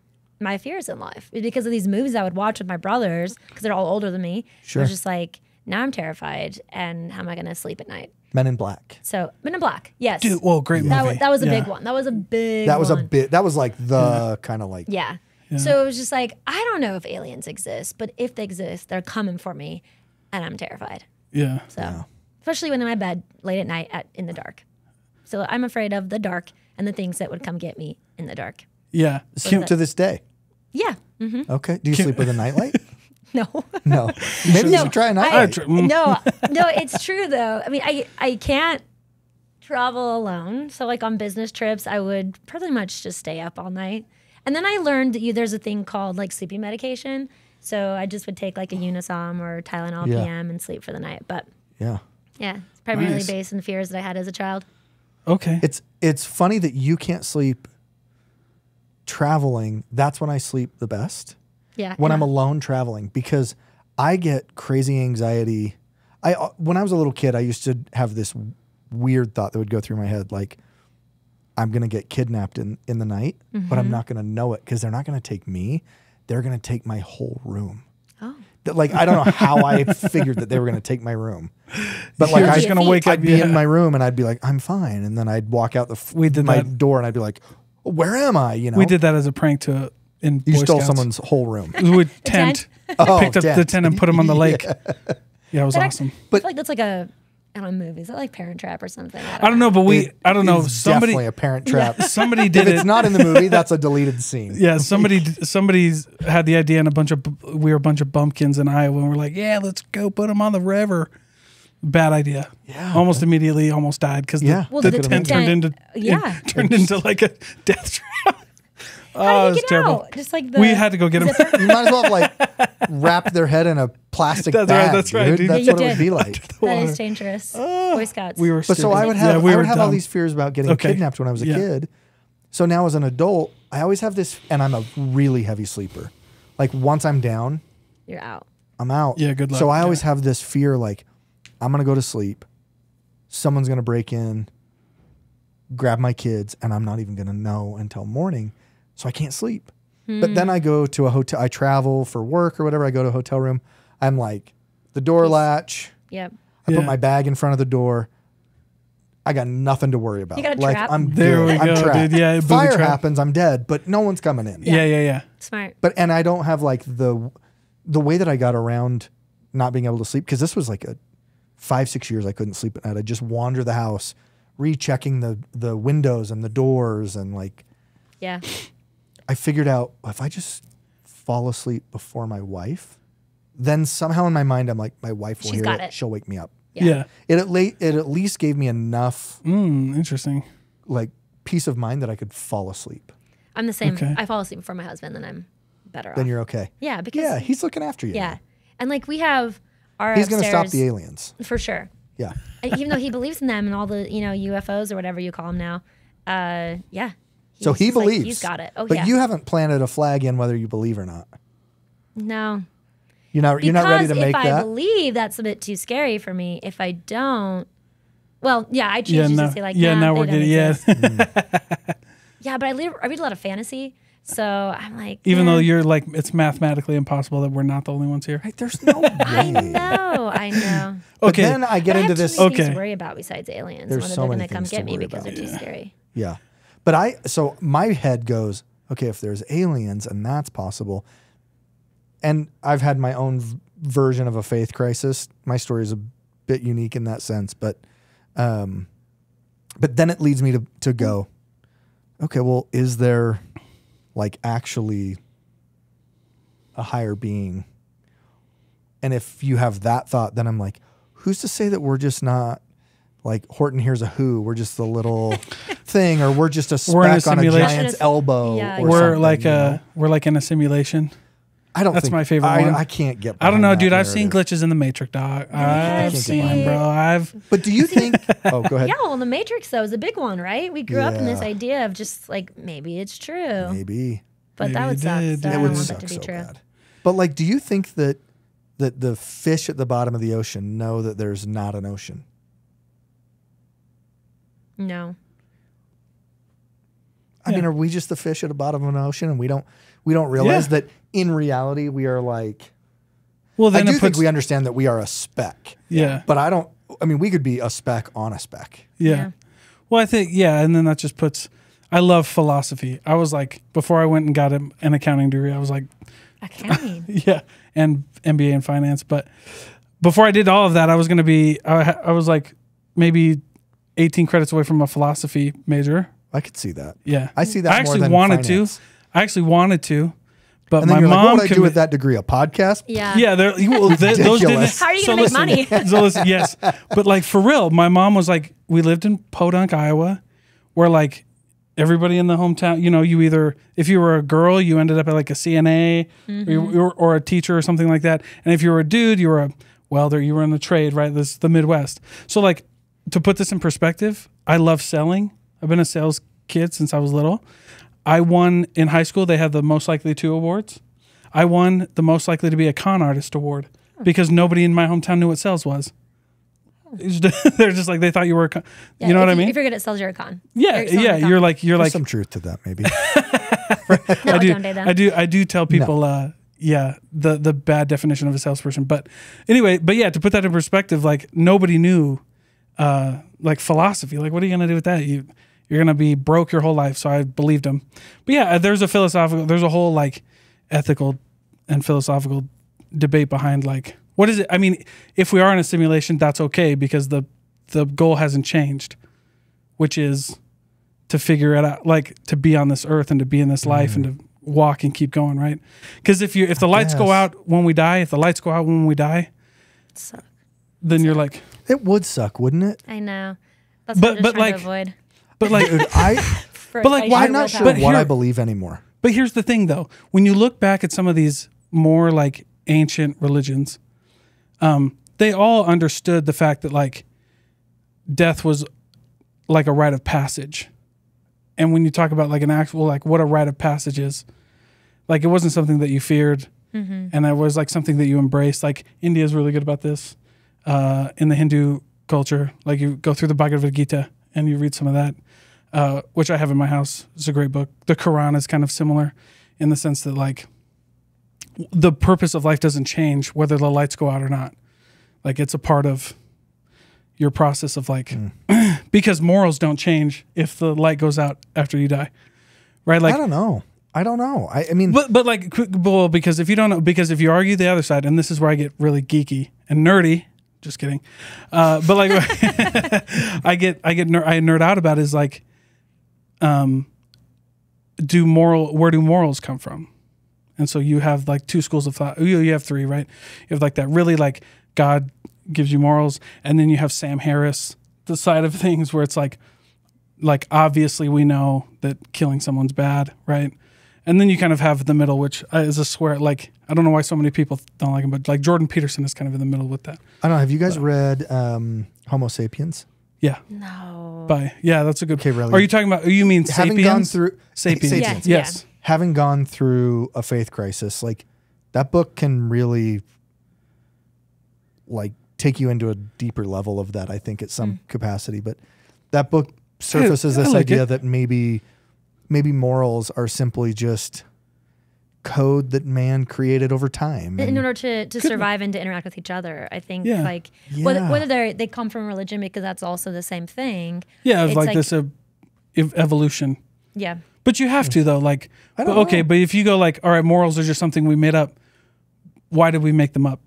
my fears in life because of these movies I would watch with my brothers because they're all older than me. Sure. I was just like, now I'm terrified, and how am I going to sleep at night? Men in Black. So Men in Black, yes. Dude, whoa, great that, movie. that was a Yeah. big one. That was a big. That was a one. bit. That was like the kind of like. Yeah. So it was just like, I don't know if aliens exist, but if they exist, they're coming for me, and I'm terrified. Yeah. So, especially when I'm in my bed late at night in the dark. So I'm afraid of the dark and the things that would come get me in the dark. Yeah. To this day. Yeah. Okay. Do you sleep with a nightlight? No. No. Maybe you should try a nightlight. No, it's true though. I mean, I can't travel alone. So like on business trips, I would pretty much just stay up all night. And then I learned that there's a thing called like sleeping medication. So I just would take like a Unisom or Tylenol PM and sleep for the night. But Yeah. yeah, it's primarily Nice. based on the fears that I had as a child. Okay. It's funny that you can't sleep traveling. That's when I sleep the best. Yeah. When I'm alone traveling, because I get crazy anxiety. When I was a little kid, I used to have this weird thought that would go through my head, like, I'm going to get kidnapped in the night, but I'm not going to know it because they're not going to take me. They're going to take my whole room. Oh. Like, I don't know how I figured that they were going to take my room. But like, You're I was just gonna wake up. I'd be in my room and I'd be like, I'm fine. And then I'd walk out my door and I'd be like, where am I? You know, We did that as a prank in Boy you stole Scouts. someone's whole room. We would tent. Oh, Picked up the tent and put him on the lake. Yeah, it was That awesome. I feel like that's like a movie. Is that like Parent Trap or something? I don't know, but I don't know. It's definitely a parent trap. Somebody If did it's it. not in the movie, that's a deleted scene. Yeah, somebody's had the idea, and we were a bunch of bumpkins in Iowa, and we're like, yeah, let's go put them on the river. Bad idea. Yeah. Almost immediately, almost died because Yeah. the tent turned into like a death trap. How it do was you get terrible. out? Just like We had to go get them. You might as well have like wrapped their head in a plastic That's bag. right, that's right, dude. That's Yeah, what you it would did. be like. That is dangerous. Boy Scouts. We were But so stupid. I would Yeah, have we I were would have all dumb. these fears about getting kidnapped when I was a kid. So now as an adult, I always have this, and I'm a really heavy sleeper. Like once I'm down, You're out. I'm out. Yeah, good luck. So I always Yeah. have this fear, like I'm gonna go to sleep, someone's gonna break in, grab my kids, and I'm not even gonna know until morning, so I can't sleep. But then I go to a hotel. I travel for work or whatever. I go to a hotel room. I'm like the door latch. Yep. I put my bag in front of the door. I got nothing to worry about. You got a like trap? I'm There good. we I'm go, trapped. dude. Yeah, booby Fire trap. happens. I'm dead, but no one's coming in. Yeah. Smart. But and I don't have like the way that I got around not being able to sleep, because this was like a 5-6 years I couldn't sleep at night. I just wander the house, rechecking the windows and the doors, and like Yeah. I figured out if I just fall asleep before my wife, then somehow in my mind I'm like, my wife will She's hear got it. it. She'll wake me up. Yeah. It at least gave me enough Interesting. like peace of mind that I could fall asleep. I'm the same. Okay. I fall asleep before my husband, then I'm better off. Then you're okay. Yeah, because Yeah, he's looking after you. yeah. And like we have our He's going to stop upstairs- the aliens. for sure. Yeah. Even though he believes in them and all the UFOs or whatever you call them now. Yeah. So He's he just like, believes. he's got it. Oh but yeah. you haven't planted a flag in whether you believe or not. No. You're not ready to Because make if I that. believe, that's a bit too scary for me. If I don't, well, yeah, I choose Yeah, just no. to say like, Yeah, nah, now they we're don't getting exist. Yeah, but I read a lot of fantasy, so I'm like, Even eh. though you're like, it's mathematically impossible that we're not the only ones here. Right? There's no way. I know. But Okay. then I get But I into have this. too many things Okay. to worry about besides aliens. There's Whether so they're many going to come things to get me worry because about. they're too scary. Yeah. But so my head goes, okay, if there's aliens and that's possible, and I've had my own version of a faith crisis. My story is a bit unique in that sense, but then it leads me to go, okay, well, is there like actually a higher being? And if you have that thought, then I'm like, who's to say that we're just not like Horton Hears a Who? We're just a little thing, or we're just a We're in a speck on a simulation. giant's elbow. Yeah, or We're something, like you know? we're like in a simulation. I don't. That's think, my favorite one. I can't get. I don't know, behind that dude. I've seen narrative. glitches in the Matrix, dog. I've Yes, seen them, dude. bro. But do you think? Oh, go ahead. Yeah, well, the Matrix though is a big one, right? We grew up in this Yeah. idea of just like maybe it's true, Maybe but that Maybe would it suck. did. So It I it don't would want suck that to be so true. bad. But like, do you think that the fish at the bottom of the ocean know that there's not an ocean? No. I mean, are we just the fish at the bottom of an ocean, and we don't realize that in reality we are like? Well, I then do it think puts. we understand that we are a speck, Yeah. but I don't. I mean, we could be a speck on a speck. Yeah. Well, I think, and then that just puts, I love philosophy. I was like, before I went and got an accounting degree, I was like, Accounting. yeah, and MBA in finance. But before I did all of that, I was going to be, I was like maybe 18 credits away from a philosophy major. I could see that. Yeah. I see that I more actually than wanted finance. to. I actually wanted to. But And then my you're like, mom what would I do with that degree? A podcast? Yeah. Yeah, those didn't. Ridiculous. How are you gonna make money? So listen, yes, but like for real, my mom was like, we lived in Podunk, Iowa, where like everybody in the hometown, you know, you either, if you were a girl, you ended up at like a CNA or a teacher or something like that. And if you were a dude, you were a welder, you were in the trade, right? This is the Midwest. So like, to put this in perspective, I love selling. I've been a sales kid since I was little. I won in high school. They had the most likely to awards. I won the most likely to be a con artist award because nobody in my hometown knew what sales was. They're just like, they thought you were a con. Yeah, you know what I mean? If you're good at sales, you're a con. Yeah, yeah. You're like There's some truth to that, maybe. No, don't date them. I do tell people, the bad definition of a salesperson. But anyway, yeah, to put that in perspective, like nobody knew, like philosophy. Like, what are you gonna do with that? You're gonna be broke your whole life. So I believed him. But yeah, there's a whole like ethical and philosophical debate behind like, what is it? I mean, if we are in a simulation, that's okay because the goal hasn't changed, which is to figure it out, like to be on this earth and to be in this life and to walk and keep going, right? Because if the lights go out when we die, then you're like, it would suck, wouldn't it? I know. That's what I'm just trying to avoid. But like, Dude, I'm not sure what I believe anymore. But here's the thing, though. When you look back at some of these more like ancient religions, they all understood the fact that like death was like a rite of passage. And when you talk about like an actual, like what a rite of passage is, like it wasn't something that you feared and it was like something that you embraced. Like India is really good about this in the Hindu culture. Like you go through the Bhagavad Gita and you read some of that, which I have in my house. It's a great book. The Quran is kind of similar in the sense that like the purpose of life doesn't change whether the lights go out or not. Like it's a part of your process of like, because morals don't change if the light goes out after you die, right? Like I don't know. I mean, but like, well, because if you don't know, because if you argue the other side, and this is where I get really geeky and nerdy. Just kidding. But like, I nerd out about is like, where do morals come from? And so you have like two schools of thought. You have three, right? You have like that really like God gives you morals. And then you have Sam Harris, the side of things where it's like obviously we know that killing someone's bad, right? And then you kind of have the middle, which is a swear, like, I don't know why so many people don't like him, but like Jordan Peterson is kind of in the middle with that. I don't know. Have you guys read Homo Sapiens? Yeah. No. That's a good. Okay, really. Are you talking about? You mean having Sapiens? gone through Sapiens? Yeah. Yes. Having gone through a faith crisis, like that book can really, like, take you into a deeper level of that. I think at some capacity, but that book surfaces this idea that maybe morals are simply just code that man created over time in order to survive and to interact with each other. I think like whether they come from religion, because that's also the same thing. Yeah, it's like this evolution. Yeah. But you have to though, like, but if you go like, all right, morals are just something we made up. Why did we make them up?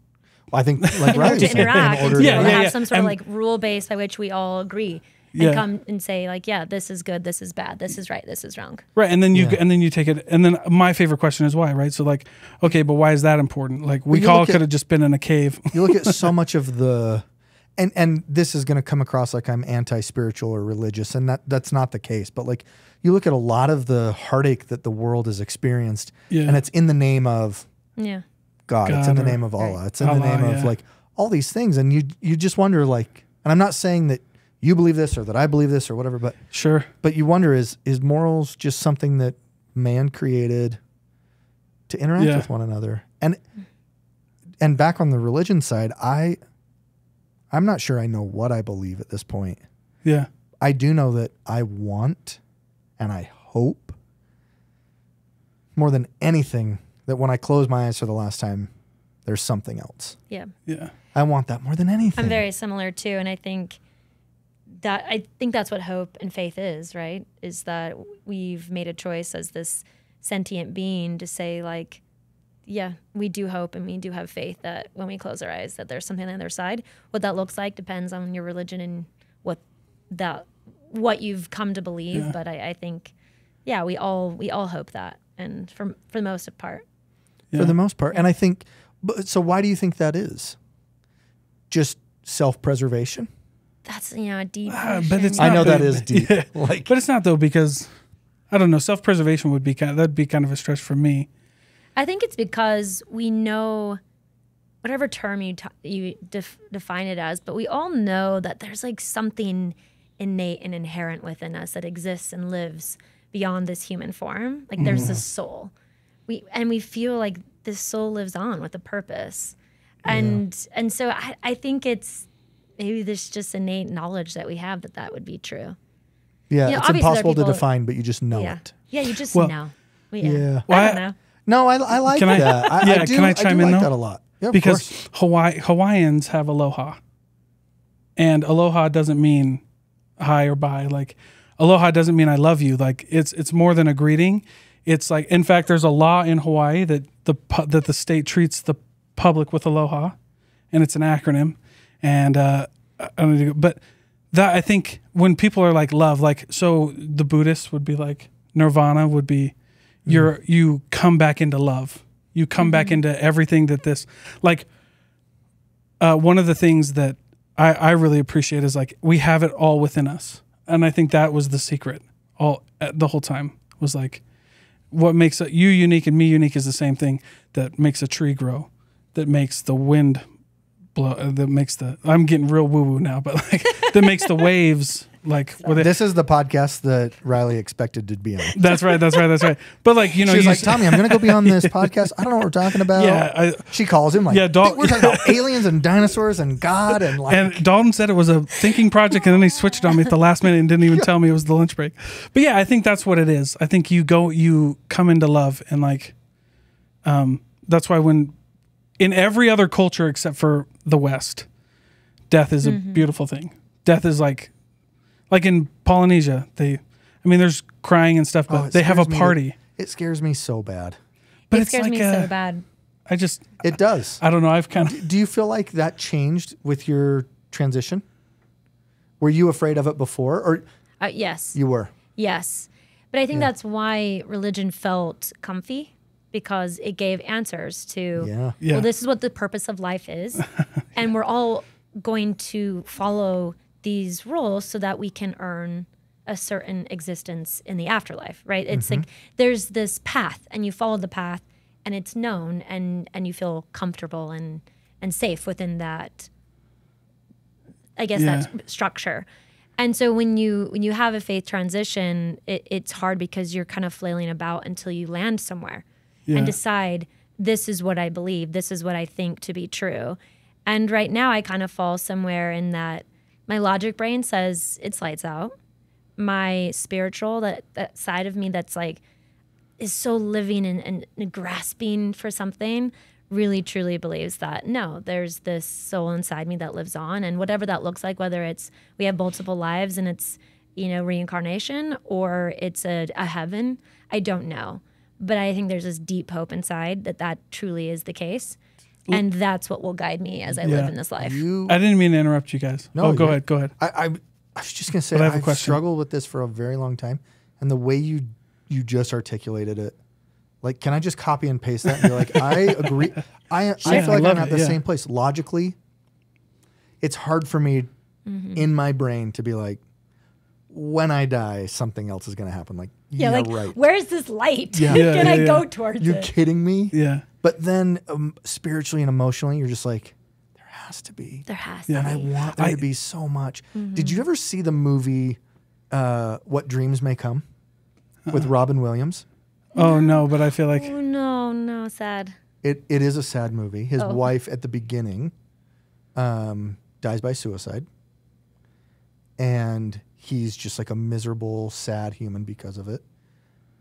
I think like in order to interact, in order to to have some sort of like rule base by which we all agree. And come and say like, yeah, this is good, this is bad, this is right, this is wrong. Right, and then you take it, and then my favorite question is why, right? So like, okay, but why is that important? Like we all could have just been in a cave. You look at so much of the, and this is going to come across like I'm anti-spiritual or religious, and that's not the case. But like, you look at a lot of the heartache that the world has experienced, and it's in the name of God. It's in the name of Allah. It's in the name of like all these things, and you just wonder like, and I'm not saying that you believe this or that I believe this or whatever, but sure. But you wonder is morals just something that man created to interact with one another? And back on the religion side, I'm not sure I know what I believe at this point. Yeah. I do know that I want and I hope more than anything that when I close my eyes for the last time, there's something else. Yeah. Yeah. I want that more than anything. I'm very similar too, and I think that's what hope and faith is, right? Is that we've made a choice as this sentient being to say like, yeah, we do hope and we do have faith that when we close our eyes that there's something on the other side. What that looks like depends on your religion and what you've come to believe. Yeah. But I think, yeah, we all hope that, and for the most part. Yeah. For the most part. And I think, so why do you think that is? Just self-preservation? That's, a deep but it's I know not, that is deep. But it's not though, because I don't know. Self-preservation would be that'd be kind of a stretch for me. I think it's because we know, whatever term you define it as, but we all know that there's like something innate and inherent within us that exists and lives beyond this human form. Like there's this soul. We feel like this soul lives on with a purpose. And so I think it's maybe there's just innate knowledge that we have that would be true. Yeah, You know, it's obviously impossible there are to people- define, but you just know it. Yeah, you just Well, know. Well, Yeah. Well, I don't know. No, I like Can I- that. yeah, I do, can I do chime in, like though? that a lot. Yeah, of Because course. Hawaiians have aloha. And aloha doesn't mean hi or bye. Like aloha doesn't mean I love you. Like it's more than a greeting. It's like, in fact, there's a law in Hawaii that the state treats the public with aloha, and it's an acronym. And I don't need to go, but that, I think when people are like love, like, so the Buddhists would be like, nirvana would be you come back into love. You come back into everything that this, like, one of the things that I really appreciate is like, we have it all within us. And I think that was the secret the whole time, was like, what makes you unique and me unique is the same thing that makes a tree grow, that makes the wind blow, that makes I'm getting real woo woo now, but like that makes the waves like. This is the podcast that Rilee expected to be on. That's right. But like, you know, She's like, Tommy, I'm going to go be on this podcast. I don't know what we're talking about. Yeah, she calls him like, Yeah, we're talking about aliens and dinosaurs and God and like. And Dalton said it was a thinking project, and then he switched on me at the last minute and didn't even tell me it was the lunch break. But yeah, I think that's what it is. I think you come into love, and like, that's why when in every other culture except for the West, death is a beautiful thing. Death is like in Polynesia, there's crying and stuff, but they have a party. It scares me so bad. But It it's scares like me so bad. It does. I don't know. I've kind of. Do you feel like that changed with your transition? Were you afraid of it before, or Yes. you were? Yes. But I think that's why religion felt comfy, because it gave answers to, Yeah. well, this is what the purpose of life is. And we're all going to follow these rules so that we can earn a certain existence in the afterlife, right? It's like there's this path, and you follow the path, and it's known, and you feel comfortable and safe within that, I guess, that structure. And so when you have a faith transition, it's hard because you're kind of flailing about until you land somewhere and decide, this is what I believe, this is what I think to be true. And right now I kind of fall somewhere in that my logic brain says it's lights out. My spiritual, that side of me that's like, is so living and grasping for something, really truly believes that, no, there's this soul inside me that lives on, and whatever that looks like, whether it's we have multiple lives and it's, reincarnation, or it's a heaven, I don't know. But I think there's this deep hope inside that truly is the case. And that's what will guide me as I live in this life. I didn't mean to interrupt you guys. No, go ahead. I was just going to say, But I have a I've question. struggled with this for a very long time. And the way you just articulated it, like, can I just copy and paste that and be like, I agree. I feel like love I'm at it, the same place. Logically, it's hard for me in my brain to be like, when I die, something else is going to happen. Like, right. Where's this light? Yeah. Can I go towards You it? kidding me? Yeah. But then spiritually and emotionally, you're just like, there has to be. There has to Yeah. And I be. want there to be so much. Did you ever see the movie What Dreams May Come with Robin Williams? Oh no, but I feel like Oh, no, sad. It is a sad movie. His Oh. wife at the beginning dies by suicide. And he's just like a miserable, sad human because of it.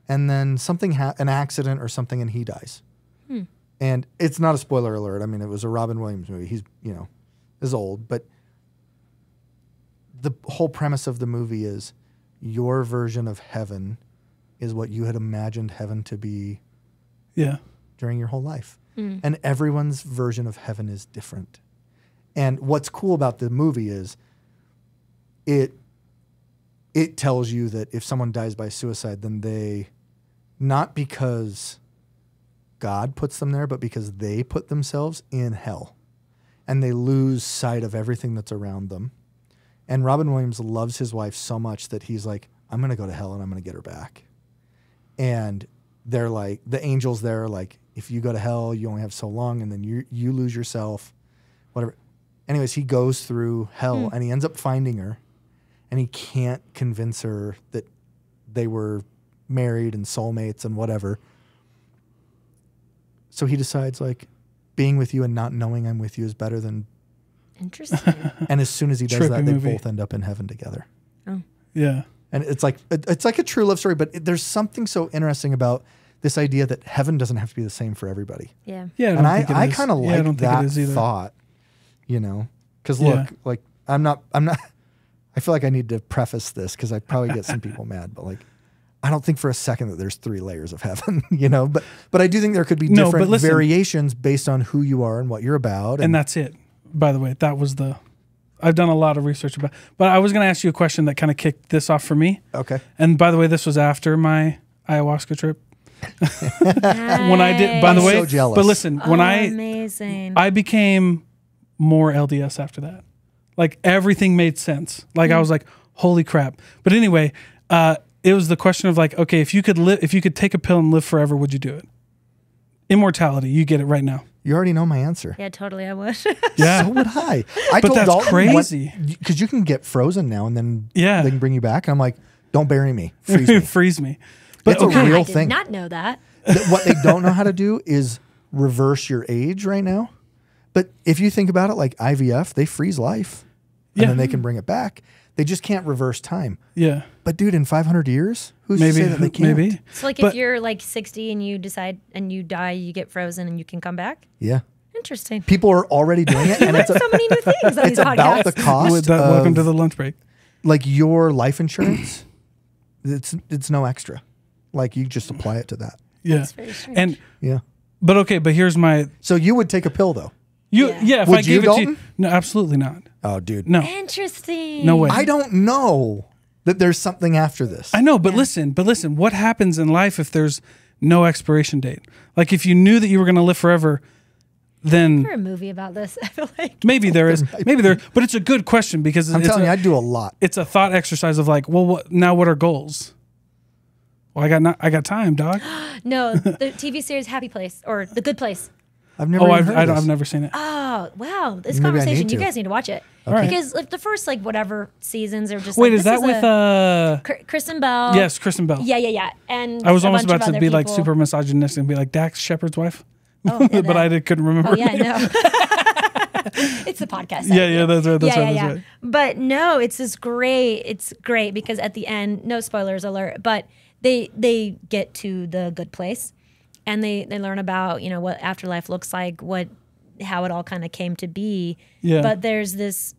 And then an accident or something, and he dies. And it's not a spoiler alert. I mean, it was a Robin Williams movie. He's, is old. But the whole premise of the movie is your version of heaven is what you had imagined heaven to be during your whole life. And everyone's version of heaven is different. And what's cool about the movie is it tells you that if someone dies by suicide, then they, not because God puts them there, but because they put themselves in hell. And they lose sight of everything that's around them. And Robin Williams loves his wife so much that he's like, I'm going to go to hell and I'm going to get her back. and they're like, the angels there are like, if you go to hell, you only have so long, and then you lose yourself, whatever. Anyways, he goes through hell and he ends up finding her, and he can't convince her that they were married and soulmates and whatever. So he decides, like, being with you and not knowing I'm with you is better than. Interesting. And as soon as he does Trippy that, they movie. both end up in heaven together. Oh. Yeah. And it's like a true love story, but there's something so interesting about this idea that heaven doesn't have to be the same for everybody. Yeah. Yeah. And I kind of like that thought, you know, because look, like I'm not, I feel like I need to preface this because I probably get some people mad, but like, I don't think for a second that there's 3 layers of heaven, you know, but I do think there could be different variations based on who you are and what you're about. And that's it. By the way, I've done a lot of research about, but I was going to ask you a question that kind of kicked this off for me. Okay. And by the way, this was after my ayahuasca trip. When I did, by the way, so jealous. But listen, when amazing. I became more LDS after that. Like everything made sense. Like I was like, holy crap. But anyway, it was the question of like, okay, if you could take a pill and live forever, would you do it? Immortality, you get it right now. You already know my answer. Yeah, totally. I would. Yeah. So would I. But told that's Dalton crazy. Because you can get frozen now and then Yeah. they can bring you back. And I'm like, don't bury me. Freeze me. Freeze me. But it's a real I thing. did not know that. What they don't know how to do is reverse your age right now. But if you think about it, like IVF, they freeze life. And Yeah. then they can bring it back. They just can't reverse time. Yeah. But dude, in 500 years, who's to say that they can't? Maybe. So like But- if you're like 60 and you decide and you die, you get frozen and you can come back? Yeah. Interesting. People are already doing it. And it's, So many new things on these it's about the podcasts. cost Welcome to of the lunch break. like your life insurance. It's no extra. Like you just apply it to that. Yeah. That's very strange. And Yeah. but here's my So you would take a pill though? Yeah. if Would I you, gave it to you. Dalton? No, absolutely not. Oh, dude. No. Interesting. No way. I don't know that there's something after this. I know, but listen, what happens in life if there's no expiration date? Like if you knew that you were going to live forever, then For a movie about this, I feel like. maybe there is, but it's a good question because I'm telling you, I'd do a lot. it's a thought exercise of like, well, what are goals? Well, I got time, dog. No, the TV series Happy Place or The Good Place. I've never Oh, even heard of this. I've never seen it. Oh, wow. This Maybe I conversation, need you to. guys need to watch it. right. Because like the first like whatever seasons are just Wait, like, is that with Kristen Bell? yes, Kristen Bell? Yeah. And I was a almost bunch about of to other be like people. super misogynistic and be like Dax Shepard's wife. Oh, yeah, but I couldn't remember. Oh yeah, her name. no. It's the podcast. Yeah, that's right. That's yeah. right. But no, it's this great. It's great because at the end, no spoilers alert, but they get to the good place, and they learn about what afterlife looks like, how it all kind of came to be. Yeah. But there's this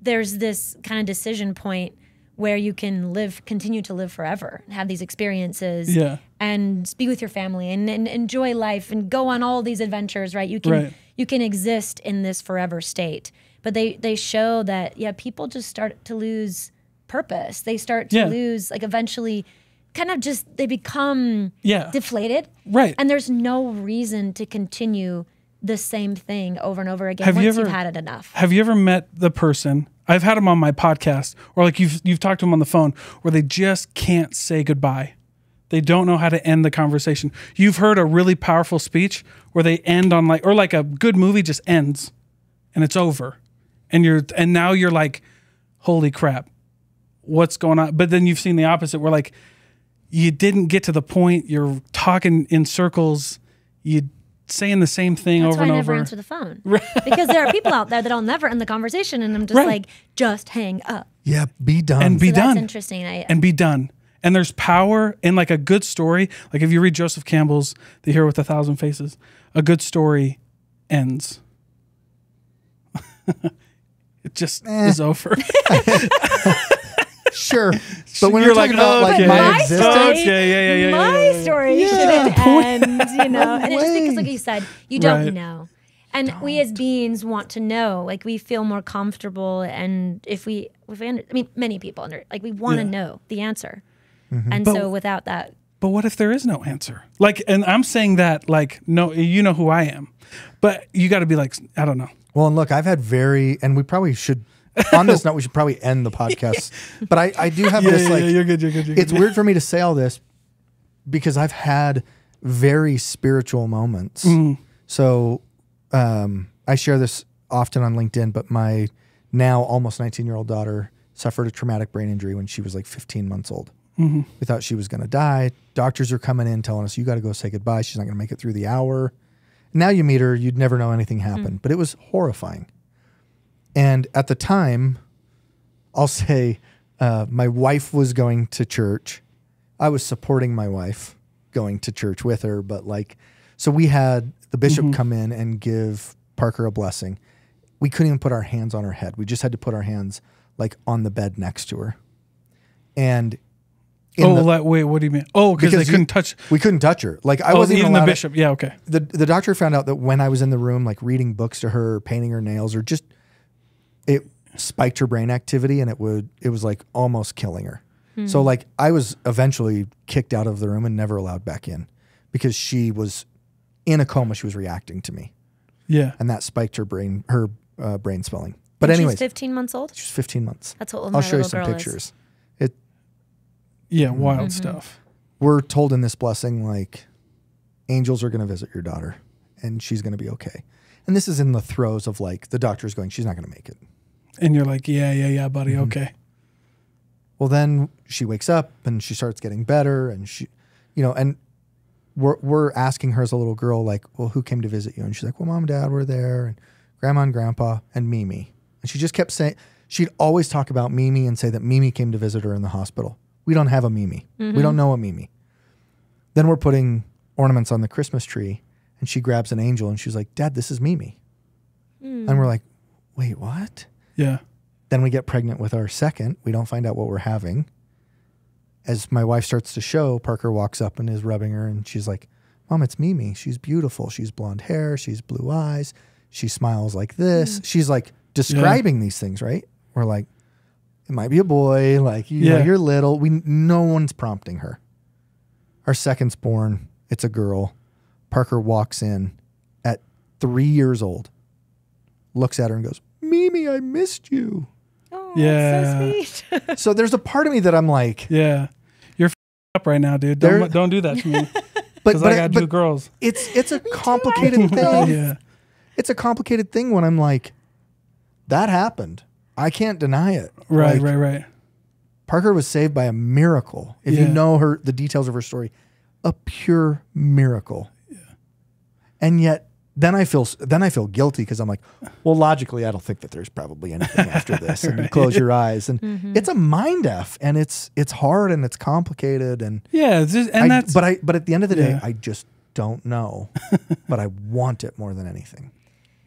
kind of decision point where you can continue to live forever, and have these experiences, Yeah. and be with your family and enjoy life and go on all these adventures, right? Right. You can exist in this forever state. But they show that, people just start to lose purpose. They start to lose, like eventually kind of just, they become deflated. Right. And there's no reason to continue the same thing over and over again you've had it enough. Have you ever met the person? I've had them on my podcast, or like you've talked to them on the phone, where they just can't say goodbye. They don't know how to end the conversation. You've heard a really powerful speech where they end on or like a good movie just ends and it's over. And now you're like, holy crap, what's going on? But then you've seen the opposite where like you didn't get to the point, you're talking in circles, you saying the same thing That's over why and I over. never answer the phone. Because there are people out there that'll never end the conversation, and I'm just like, just hang up. Yeah, be done. And be So done. that's interesting. And be done. And there's power in like a good story. Like if you read Joseph Campbell's The Hero with a Thousand Faces, a good story ends. It just is over. Sure. But when You're you're talking like, about like okay. my My existence, story, yeah. my story shouldn't end, and it's just because, like you said, you don't Right. know. And we as beings want to know. Like we feel more comfortable, and if we many people like we want to know the answer. And But- so without that, But what if there is no answer? Like, and I'm saying that like, no, you know who I am, but you got to be like, I don't know. well, and look, I've had and we probably should, on this note, we should probably end the podcast. But I do have this like, you're good. it's weird for me to say all this because I've had very spiritual moments. So I share this often on LinkedIn, but my now almost 19-year-old daughter suffered a traumatic brain injury when she was like 15 months old. We thought she was going to die. Doctors are coming in telling us, you got to go say goodbye. She's not going to make it through the hour. Now you meet her, you'd never know anything happened, but it was horrifying. And at the time, I'll say my wife was going to church. I was supporting my wife going to church with her, but like, so we had the bishop come in and give Parker a blessing. We couldn't even put our hands on her head. We just had to put our hands like on the bed next to her. And wait, what do you mean? Oh, because they couldn't touch. We couldn't touch her. Like I wasn't even allowed the bishop. Yeah, okay. The doctor found out that when I was in the room, like reading books to her, painting her nails, or just it spiked her brain activity, and it was like almost killing her. So like I was eventually kicked out of the room and never allowed back in because she was in a coma. She was reacting to me. Yeah, and that spiked her brain swelling. But and anyways, she's 15 months old. She's 15 months. That's what I'll show you some pictures. Wild stuff. We're told in this blessing, like, angels are going to visit your daughter and she's going to be okay. And this is in the throes of like the doctor's going, she's not going to make it. And you're like, yeah, buddy. Okay. Well, then she wakes up and she starts getting better, and she, and we're asking her as a little girl, like, well, who came to visit you? And she's like, well, mom and dad were there, and grandma and grandpa and Mimi. And she just kept saying, she'd always talk about Mimi and say that Mimi came to visit her in the hospital. We don't have a Mimi. We don't know a Mimi. Then we're putting ornaments on the Christmas tree, and she grabs an angel and she's like, Dad, this is Mimi. And we're like, wait, what? Yeah. Then we get pregnant with our second. We don't find out what we're having. As my wife starts to show, Parker walks up and is rubbing her, and she's like, Mom, it's Mimi. She's beautiful. She's blonde hair. She's blue eyes. She smiles like this. She's like describing these things, right? We're like, it might be a boy. Like, you know, you're little. No one's prompting her. Our second's born. It's a girl. Parker walks in at 3 years old, looks at her and goes, Mimi, I missed you. Oh, so sweet. So there's a part of me that I'm like, you're up right now, dude. Don't do that to me. Because I got two girls. It's a complicated thing. It's a complicated thing when I'm like, that happened. I can't deny it. Right. Parker was saved by a miracle. If you know the details of her story, a pure miracle. Yeah. And yet then I feel guilty because I'm like, well, logically, I don't think that there's probably anything after this. And you close your eyes, and it's a mind F, and it's hard and it's complicated, and but at the end of the day, I just don't know, but I want it more than anything.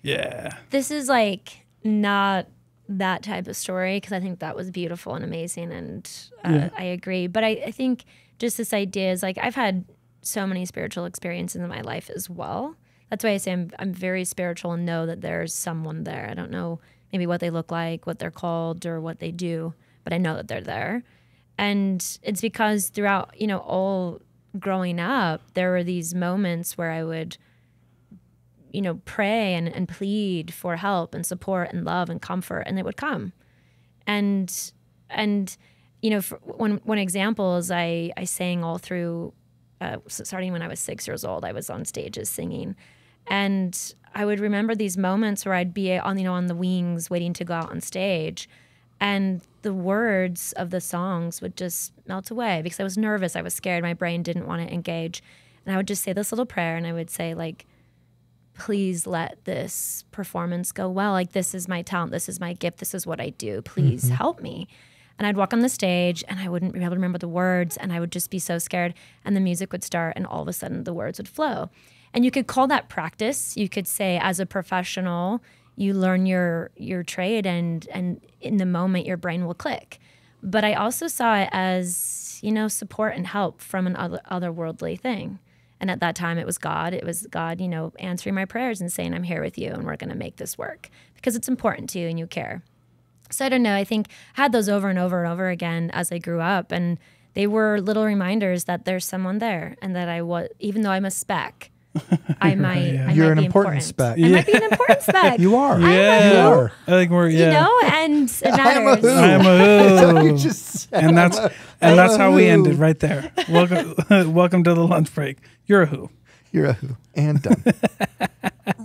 Yeah, this is like not that type of story, because I think that was beautiful and amazing, and I agree. But I think just this idea is like, I've had so many spiritual experiences in my life as well. That's why I say I'm very spiritual and know that there's someone there. I don't know maybe what they look like, what they're called, or what they do, but I know that they're there. And it's because throughout, all growing up, there were these moments where I would, pray and plead for help and support and love and comfort, and it would come. And for one example is I sang all through, starting when I was 6 years old. I was on stages singing. And I would remember these moments where I'd be on the wings waiting to go out on stage, and the words of the songs would just melt away because I was nervous. I was scared. My brain didn't want to engage. And I would just say this little prayer, and I would say, like, please let this performance go well. Like, this is my talent. This is my gift. This is what I do. Please help me. And I'd walk on the stage, and I wouldn't be able to remember the words, and I would just be so scared. And the music would start, and all of a sudden the words would flow. And you could call that practice. You could say, as a professional, you learn your trade, and in the moment your brain will click. But I also saw it as, support and help from an otherworldly thing. And at that time it was God. It was God, answering my prayers and saying, I'm here with you, and we're going to make this work because it's important to you and you care. So I don't know. I think I had those over and over and over again as I grew up, and they were little reminders that there's someone there, and that even though I'm a speck, I might. You're an important speck. I might be an important speck. You are. You are. I think we're. And it matters. I am a who. That's how you just And that's how we ended right there. Welcome to the lunch break. You're a who. You're a who. And done.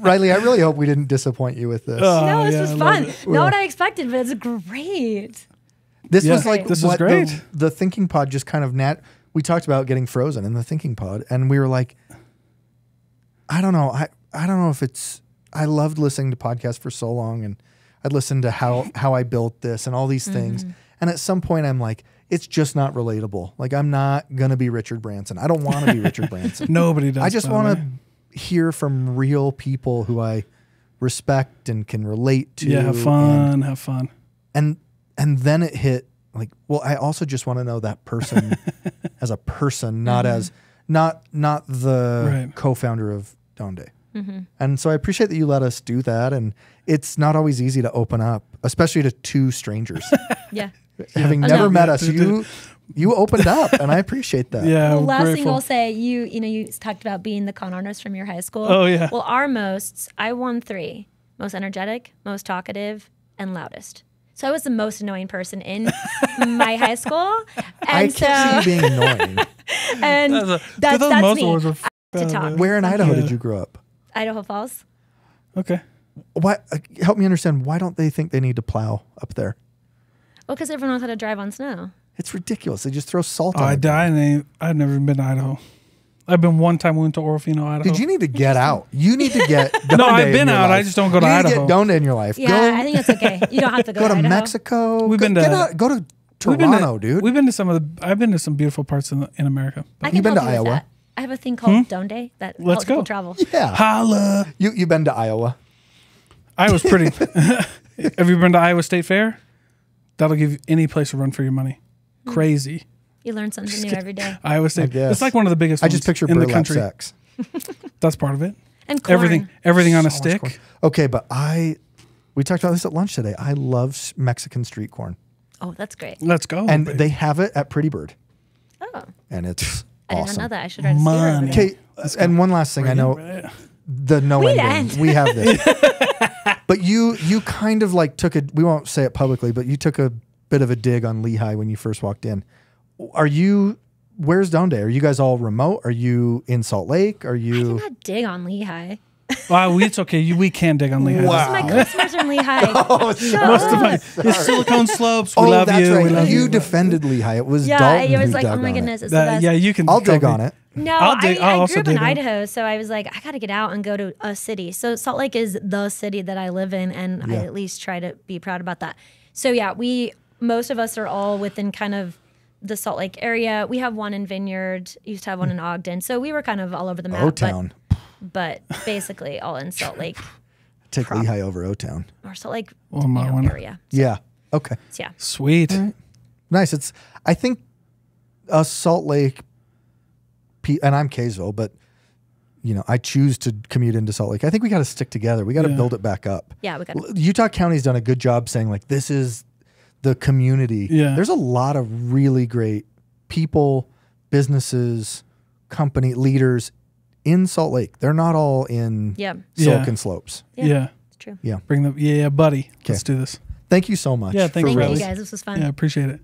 Rilee, I really hope we didn't disappoint you with this. No, this was fun. Not what I expected, but it's great. This was like this what was great. The thinking pod just kind of we talked about getting frozen in the thinking pod, and we were like, I don't know. I don't know if it's, I loved listening to podcasts for so long, and I'd listened to how I built this and all these things. And at some point I'm like, it's just not relatable. Like, I'm not going to be Richard Branson. I don't want to be Richard Branson. Nobody does. I just want to hear from real people who I respect and can relate to. Yeah, have fun. And then it hit like, well, I also just want to know that person as a person, not as not the co-founder of Donde. And so I appreciate that you let us do that. And it's not always easy to open up, especially to two strangers. Yeah. Having never met us, you opened up, and I appreciate that. Yeah. Well, last grateful. thing I'll say, you talked about being the con artist from your high school. Oh, yeah. Well, I won 3: most energetic, most talkative, and loudest. So I was the most annoying person in my high school. And I can't see you being annoying. And that's me. To talk. Where in Idaho did you grow up? Idaho Falls. Okay. Why? Help me understand. Why don't they think they need to plow up there? Well, because everyone knows how to drive on snow. It's ridiculous. They just throw salt on I it. died. I've never been to Idaho. I've been one time. We went to Orofino, Idaho. Dude, you need to get out. You need to get Donde. No, I've been out. I just don't go to Idaho. You need to get Donde in your life. Yeah, I think that's okay. You don't have to go to Idaho. Mexico. We've been to go to Toronto, dude. We've been to I've been to some beautiful parts in America. I can You've been help to you with Iowa? that. I have a thing called Donde that Let's helps people go. travel. Yeah. Holla. You've been to Iowa. Iowa's pretty. Have you been to Iowa State Fair? That'll give you any place to run for your money. Crazy. You learn something new every day. Iowa State. guess. It's like one of the biggest I ones just picture in the burlap country. sacks. That's part of it. And corn. Everything on a So much corn. stick. Okay, but we talked about this at lunch today. I love Mexican street corn. Oh, that's great. Let's go. And baby. they have it at Pretty Bird. Oh, And it's I did awesome. not know that. I should write a sticker over there. Okay, and one last thing. I know the no We ending. end. We have this. But you kind of like we won't say it publicly, but you took a bit of a dig on Lehigh when you first walked in. Where's Donde? Are you guys all remote? Are you in Salt Lake? Are I you? cannot dig on Lehigh. Wow, it's okay. We can dig on Lehigh. Wow. Most of my customers are in Lehigh. Most of my it's silicone slopes. We Oh, love that's you. right. We love you you. defended Lehigh. It was Yeah, Dalton it was who like, dug oh my on goodness, it. it's the best. Yeah, you can. I'll dig tell on me. it. No, I'll dig- I'll I also grew up in dig on it. Idaho, so I was like, I got to get out and go to a city. So Salt Lake is the city that I live in, and I at least try to be proud about that. So yeah, most of us are all within kind of the Salt Lake area. We have one in Vineyard, used to have one in Ogden, so we were kind of all over the map. O-Town. But basically all in Salt Lake Take Lehigh over O-Town. or Salt Lake my one. area. Yeah. Okay. So yeah. Sweet. Nice. I think Salt Lake, and I'm Kaysville, but I choose to commute into Salt Lake. I think we got to stick together. We got to build it back up. Yeah, we got Utah County's done a good job saying like this is the community. Yeah. There's a lot of really great people, businesses, company leaders in Salt Lake. They're not all in Silicon Slopes. Yeah. It's true. Yeah. Bring them. Yeah, buddy. Let's do this. Thank you so much. Yeah, thanks, for Thank you really- guys. This was fun. Yeah, appreciate it.